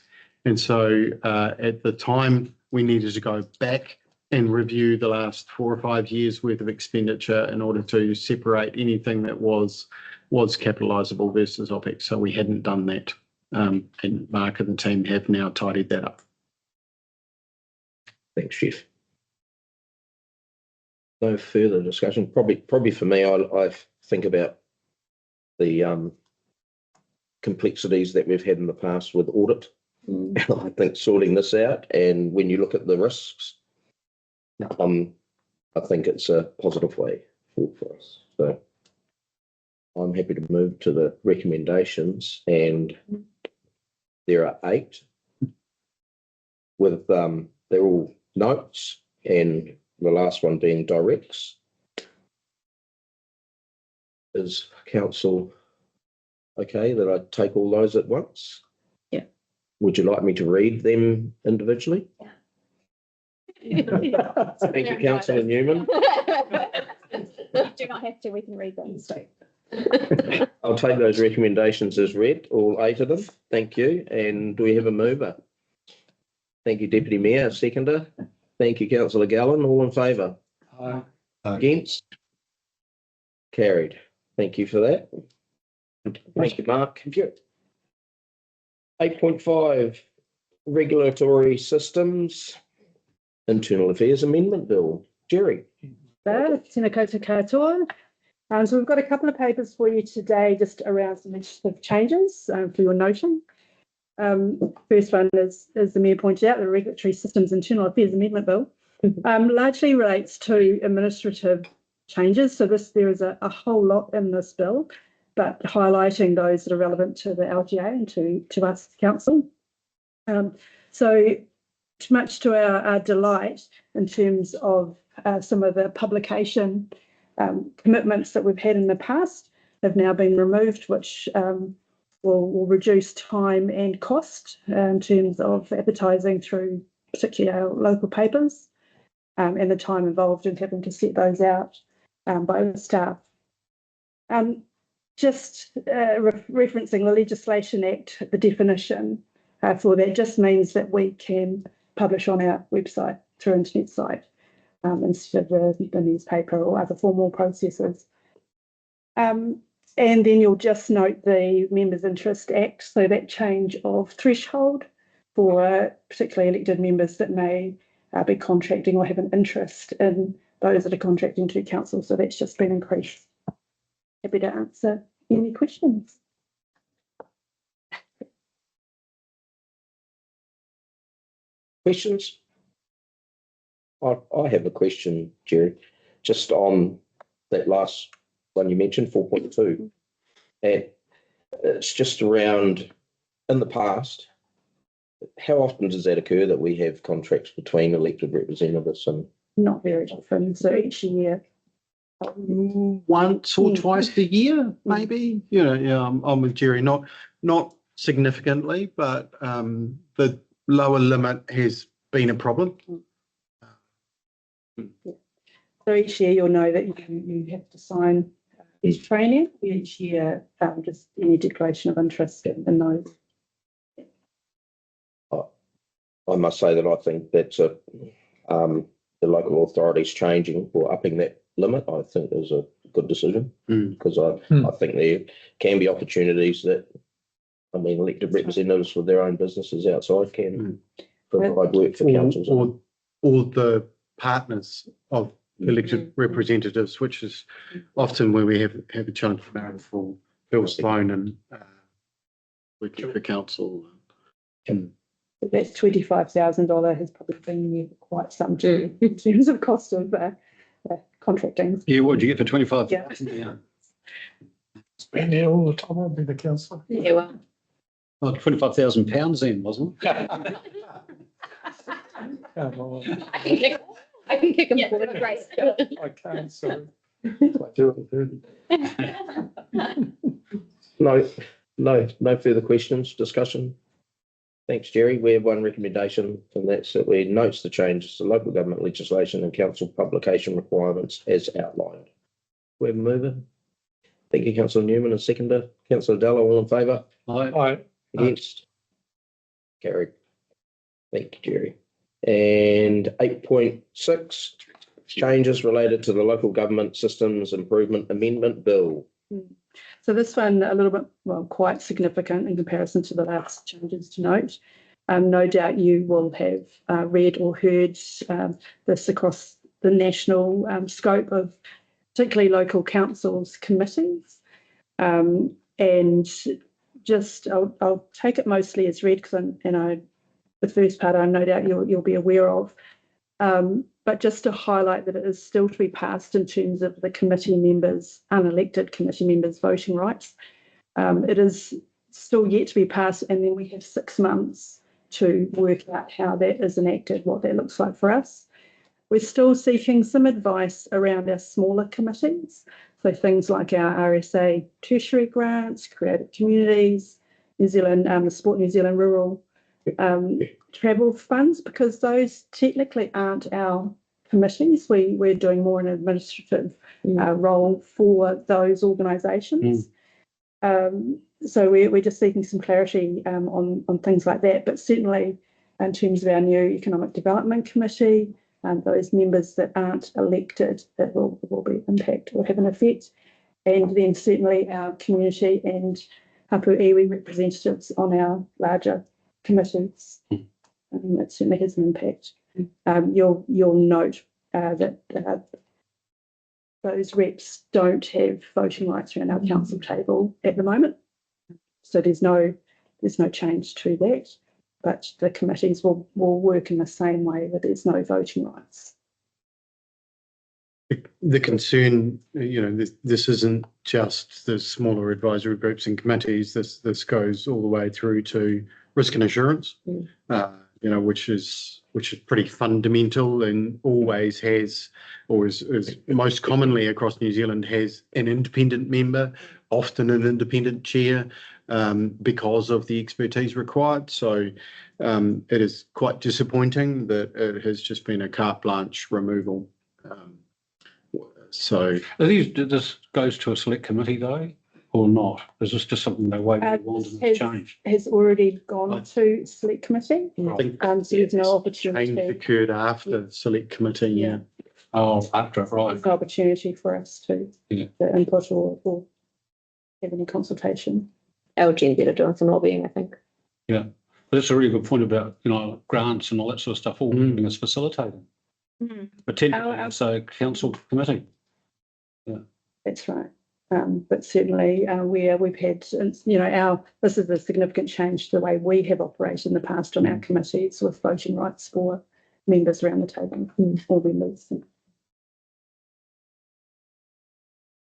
And so at the time, we needed to go back and review the last 4 or 5 years worth of expenditure in order to separate anything that was capitalisable versus OPEX. So we hadn't done that. And Mark and the team have now tidied that up. Thanks, Jeff. No further discussion. Probably for me, I think about the complexities that we've had in the past with audit. I think sorting this out, and when you look at the risks, I think it's a positive way forward for us. So I'm happy to move to the recommendations, and there are 8 with they're all notes, and the last one being directs. Is council okay that I take all those at once? Yeah. Would you like me to read them individually? Thank you, Councillor Newman. Do not have to, we can read them. So. I'll take those recommendations as read, all 8 of them. Thank you. And do we have a mover? Thank you, Deputy Mayor. A seconder? Thank you, Councillor Gallen. All in favour? Aye. Against? Carried. Thank you for that. Thank you, Mark. 8.5, Regulatory Systems, Internal Affairs Amendment Bill. Jerry. Tēnā koutou katoa. So we've got a couple of papers for you today just around some legislative changes for your noting. First one is, as the Mayor pointed out, the Regulatory Systems Internal Affairs Amendment Bill. Largely relates to administrative changes. So there is a whole lot in this bill, but highlighting those that are relevant to the LGA and to us as council. So much to our delight in terms of some of the publication commitments that we've had in the past have now been removed, which will reduce time and cost in terms of advertising through particularly our local papers and the time involved in having to set those out by the staff. Just referencing the Legislation Act, the definition for that just means that we can publish on our website through internet site instead of the newspaper or other formal processes. And then you'll just note the Members' Interest Act, so that change of threshold for particularly elected members that may be contracting or have an interest in those that are contracting to council. So that's just been increased. Happy to answer any questions. Questions? I have a question, Jerry, just on that last one you mentioned, 4.2. And it's just around, in the past, how often does that occur that we have contracts between elected representatives and? Not very often. So each year. Once or twice a year, maybe. Yeah, I'm with Jerry. Not significantly, but the lower limit has been a problem. So each year you'll know that you have to sign each training each year, just any declaration of interest in those. I must say that I think that's the local authorities changing or upping that limit. I think is a good decision because I think there can be opportunities that, elected representatives with their own businesses outside can provide work for councils. Or the partners of elected representatives, which is often where we have a chunk of merit for Bill's phone and working for council. That's $25,000 has probably been there for quite some time in terms of cost of contracting. Yeah, what did you get for 25? Yeah. It's been there all the time. I'll be the councillor. Yeah, well. Oh, £25,000 then, wasn't it? Come on. I can kick him forward. Great. I can't, sorry. No further questions, discussion. Thanks, Jerry. We have one recommendation, and that's that we notes the changes to local government legislation and council publication requirements as outlined. We have a mover. Thank you, Councillor Newman, and seconder. Councillor Della, all in favour? Aye. Against? Carried. Thank you, Jerry. And 8.6, changes related to the Local Government Systems Improvement Amendment Bill. So this one a little bit, quite significant in comparison to the last changes to note. No doubt you will have read or heard this across the national scope of particularly local councils committees. And just I'll take it mostly as read because the first part I no doubt you'll be aware of. But just to highlight that it is still to be passed in terms of the committee members, unelected committee members' voting rights. It is still yet to be passed, and then we have 6 months to work out how that is enacted, what that looks like for us. We're still seeking some advice around our smaller committees. So things like our RSA tertiary grants, creative communities, New Zealand, the Sport New Zealand Rural travel funds, because those technically aren't our committees. We're doing more an administrative role for those organisations. So we're just seeking some clarity on things like that. But certainly in terms of our new Economic Development Committee, those members that aren't elected, that will be impact or have an effect. And then certainly our community and hapu iwi representatives on our larger committees. It certainly has an impact. You'll note that those reps don't have voting rights around our council table at the moment. So there's no change to that. But the committees will work in the same way, that there's no voting rights. The concern, this isn't just the smaller advisory groups and committees. This goes all the way through to risk and assurance, which is pretty fundamental and always has, or is most commonly across New Zealand, has an independent member, often an independent chair, because of the expertise required. So it is quite disappointing that it has just been a carte blanche removal. So this goes to a select committee though, or not? Is this just something they wait and want and it's changed? Has already gone to select committee. I think so there's no opportunity. Change occurred after the select committee. Yeah. Oh, after it, right. There's no opportunity for us to input or have any consultation. LGN better doing some lobbying, I think. Yeah, but that's a really good point about grants and all that sort of stuff. All being as facilitating, but technically, so council committee. Yeah, that's right. But certainly, we've had, this is a significant change to the way we have operated in the past on our committees with voting rights for members around the table, all members.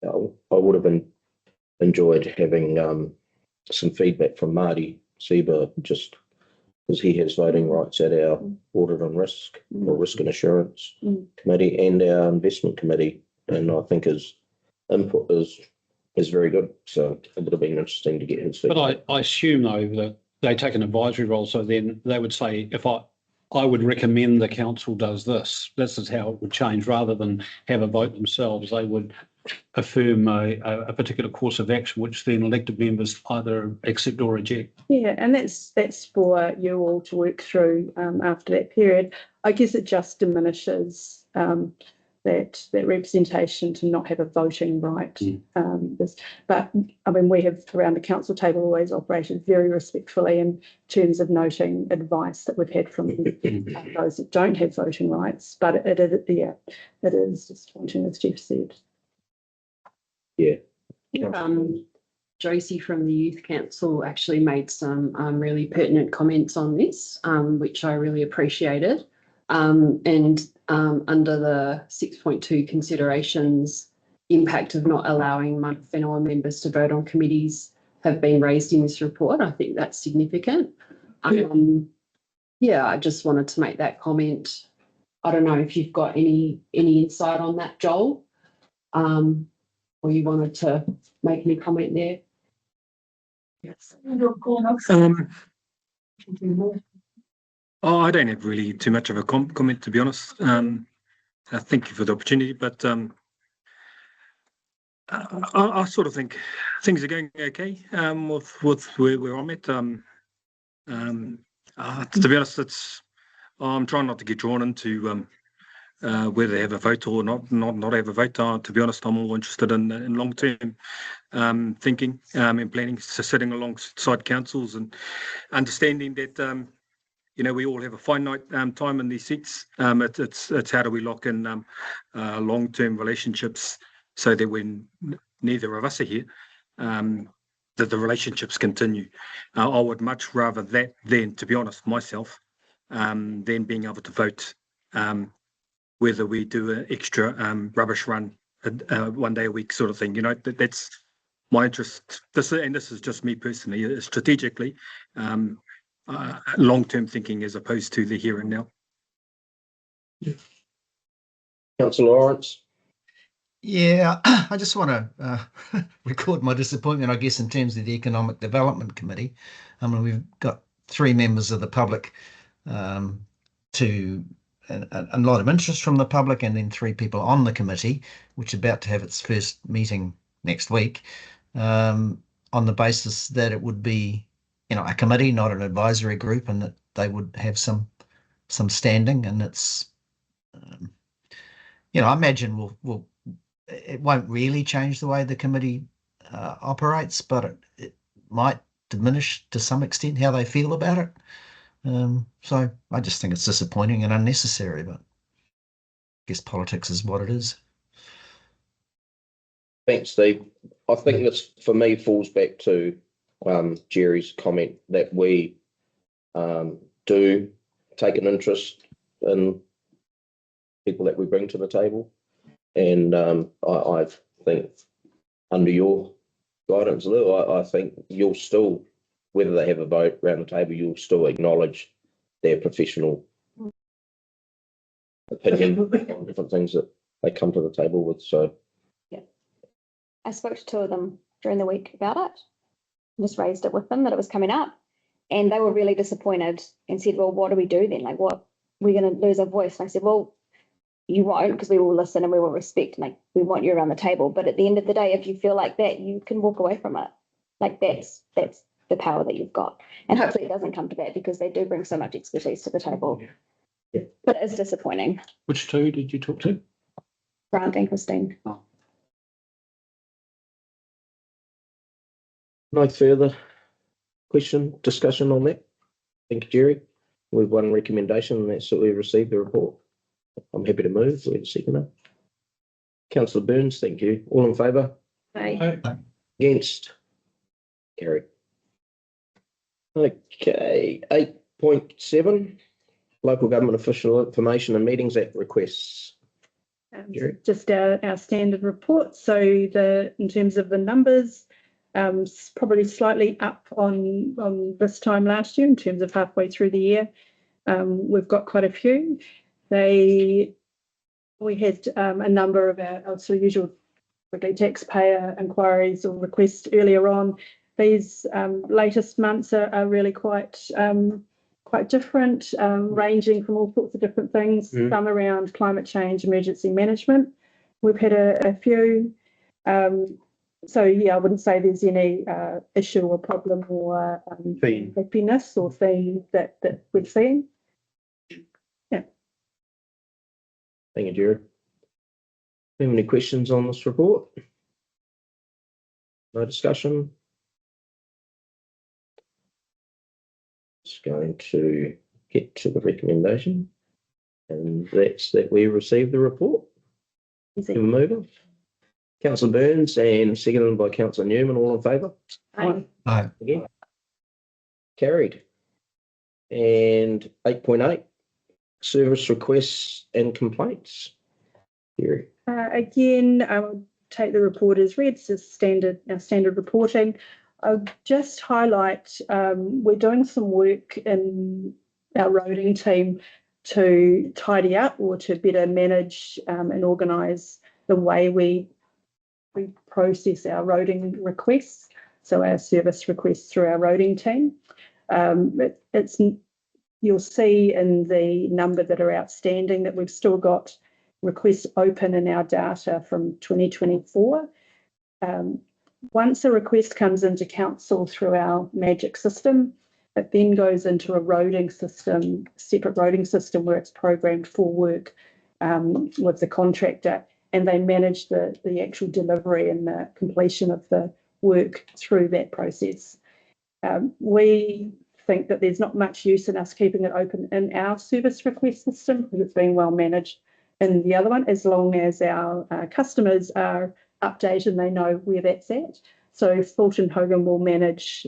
I would have enjoyed having some feedback from Marty Sieber, just because he has voting rights at our audit and risk or risk and assurance committee and our investment committee, and I think his input is very good. So it would have been interesting to get his feedback. But I assume though that they take an advisory role, so then they would say, if I would recommend the council does this, this is how it would change, rather than have a vote themselves. They would affirm a particular course of action, which then elected members either accept or reject. Yeah, and that's for you all to work through after that period. I guess it just diminishes that representation to not have a voting right. But I mean, we have around the council table always operated very respectfully in terms of noting advice that we've had from those that don't have voting rights. But it is disappointing, as Jeff said. Yeah. Josie from the Youth Council actually made some really pertinent comments on this, which I really appreciated. And under the 6.2 considerations, impact of not allowing mana whenua members to vote on committees have been raised in this report. I think that's significant. I just wanted to make that comment. I don't know if you've got any insight on that, Joel, or you wanted to make any comment there. Yes. I don't have really too much of a comment, to be honest. Thank you for the opportunity, but I sort of think things are going okay with where I'm at. To be honest, I'm trying not to get drawn into whether they have a vote or not have a vote. To be honest, I'm more interested in long-term thinking and planning, so sitting alongside councils and understanding that we all have a finite time in these seats. It's how do we lock in long-term relationships so that when neither of us are here, that the relationships continue. I would much rather that than, to be honest, myself, than being able to vote whether we do an extra rubbish run 1 day a week sort of thing. You know, that's my interest. This is just me personally, strategically, long-term thinking as opposed to the here and now. Councillor Lawrence. Yeah, I just want to record my disappointment, I guess, in terms of the Economic Development Committee. I mean, we've got 3 members of the public, to a lot of interest from the public, and then 3 people on the committee, which is about to have its first meeting next week, on the basis that it would be, you know, a committee, not an advisory group, and that they would have some standing. And it's, you know, I imagine it won't really change the way the committee operates, but it might diminish to some extent how they feel about it. So I just think it's disappointing and unnecessary, but I guess politics is what it is. Thanks, Steve. I think this, for me, falls back to Jerry's comment that we do take an interest in people that we bring to the table. And I think under your guidance, Lou, I think you'll still, whether they have a vote around the table, you'll still acknowledge their professional opinion on different things that they come to the table with. So I spoke to 2 of them during the week about it, just raised it with them that it was coming up, and they were really disappointed and said, well, what do we do then? Like, what, we're going to lose our voice? And I said, well, you won't, because we will listen and we will respect, like, we want you around the table. But at the end of the day, if you feel like that, you can walk away from it. Like, that's the power that you've got. And hopefully it doesn't come to that, because they do bring so much expertise to the table. Yeah. But it's disappointing. Which 2 did you talk to? Grant and Christine. Oh. no further discussion on that. Thank you, Jerry. We've one recommendation, and that's that we received the report. I'm happy to move. We're the seconder. Councillor Burns, thank you. All in favour? Aye. Against? Carried. Okay, 8.7, Local Government Official Information and Meetings Act requests. Jerry? Just our standard report. So in terms of the numbers, probably slightly up on this time last year in terms of halfway through the year. We've got quite a few. We had a number of our sort of usual taxpayer inquiries or requests earlier on. These latest months are really quite different, ranging from all sorts of different things. Some around climate change, emergency management. We've had a few. So yeah, I wouldn't say there's any issue or problem or happiness or theme that we've seen. Yeah. Thank you, Jerry. Have any questions on this report? No discussion? Just going to get to the recommendation, and that's that we receive the report. Easy. Move on. Councillor Burns and seconded by Councillor Newman. All in favour? Aye. Aye. Again. Carried. And 8.8, service requests and complaints. Jerry. Again, I will take the report as read. It's our standard reporting. I'll just highlight we're doing some work in our roading team to tidy up or to better manage and organise the way we process our roading requests, so our service requests through our roading team. You'll see in the number that are outstanding that we've still got requests open in our data from 2024. Once a request comes into council through our magic system, it then goes into a roading system, separate roading system where it's programmed for work with the contractor, and they manage the actual delivery and the completion of the work through that process. We think that there's not much use in us keeping it open in our service request system because it's being well managed in the other one, as long as our customers are updated and they know where that's at. So Fulton Hogan will manage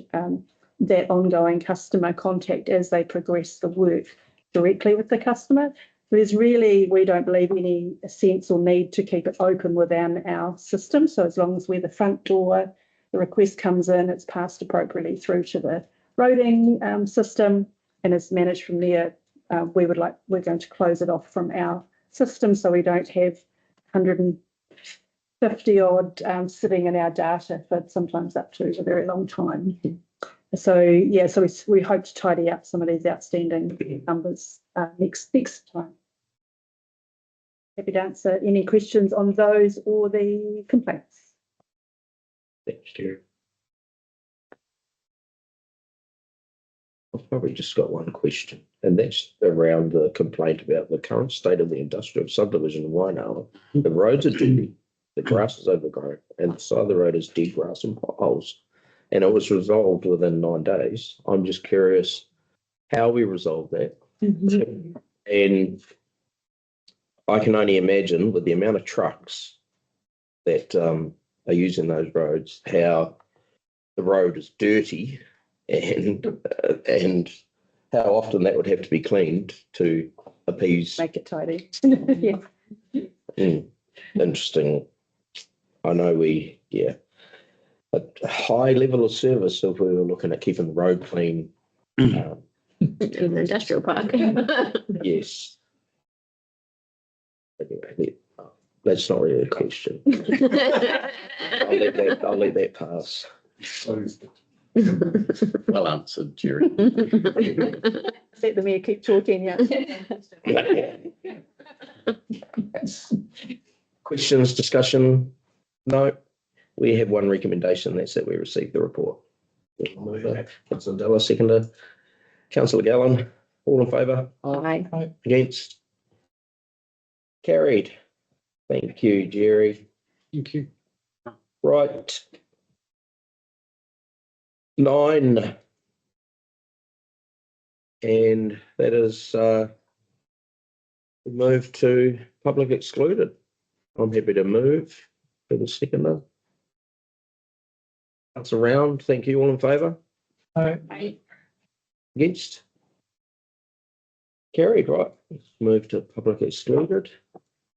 that ongoing customer contact as they progress the work directly with the customer. there's really, we don't believe any sense or need to keep it open within our system. So as long as we're the front door, the request comes in, it's passed appropriately through to the roading system and is managed from there. We're going to close it off from our system so we don't have 150 odd sitting in our data for sometimes up to a very long time. So yeah, so we hope to tidy up some of these outstanding numbers next time. Happy to answer any questions on those or the complaints. Thanks, Jerry. I've probably just got one question, and that's around the complaint about the current state of the industrial subdivision in Wainoa. The roads are dirty, the grass is overgrown, and the side of the road is dead grass and potholes. And it was resolved within 9 days. I'm just curious how we resolved that. And I can only imagine with the amount of trucks that are using those roads, how the road is dirty and how often that would have to be cleaned to appease. Make it tidy. Yeah. Interesting. I know a high level of service if we were looking at keeping the road clean. In the industrial park. Yes. Anyway, that's not really a question. I'll let that pass. Well answered, Jerry. Let the mayor keep talking, yeah. Questions, discussion? No. We have one recommendation, that's that we receive the report. Councillor Della, seconder. Councillor Gallen, all in favour? Aye. Against? Carried. Thank you, Jerry. Thank you. Right. 9. And that is move to public excluded. I'm happy to move for the seconder. That's around. Thank you. All in favour? Aye. Against? Carried, right. Let's move to public excluded.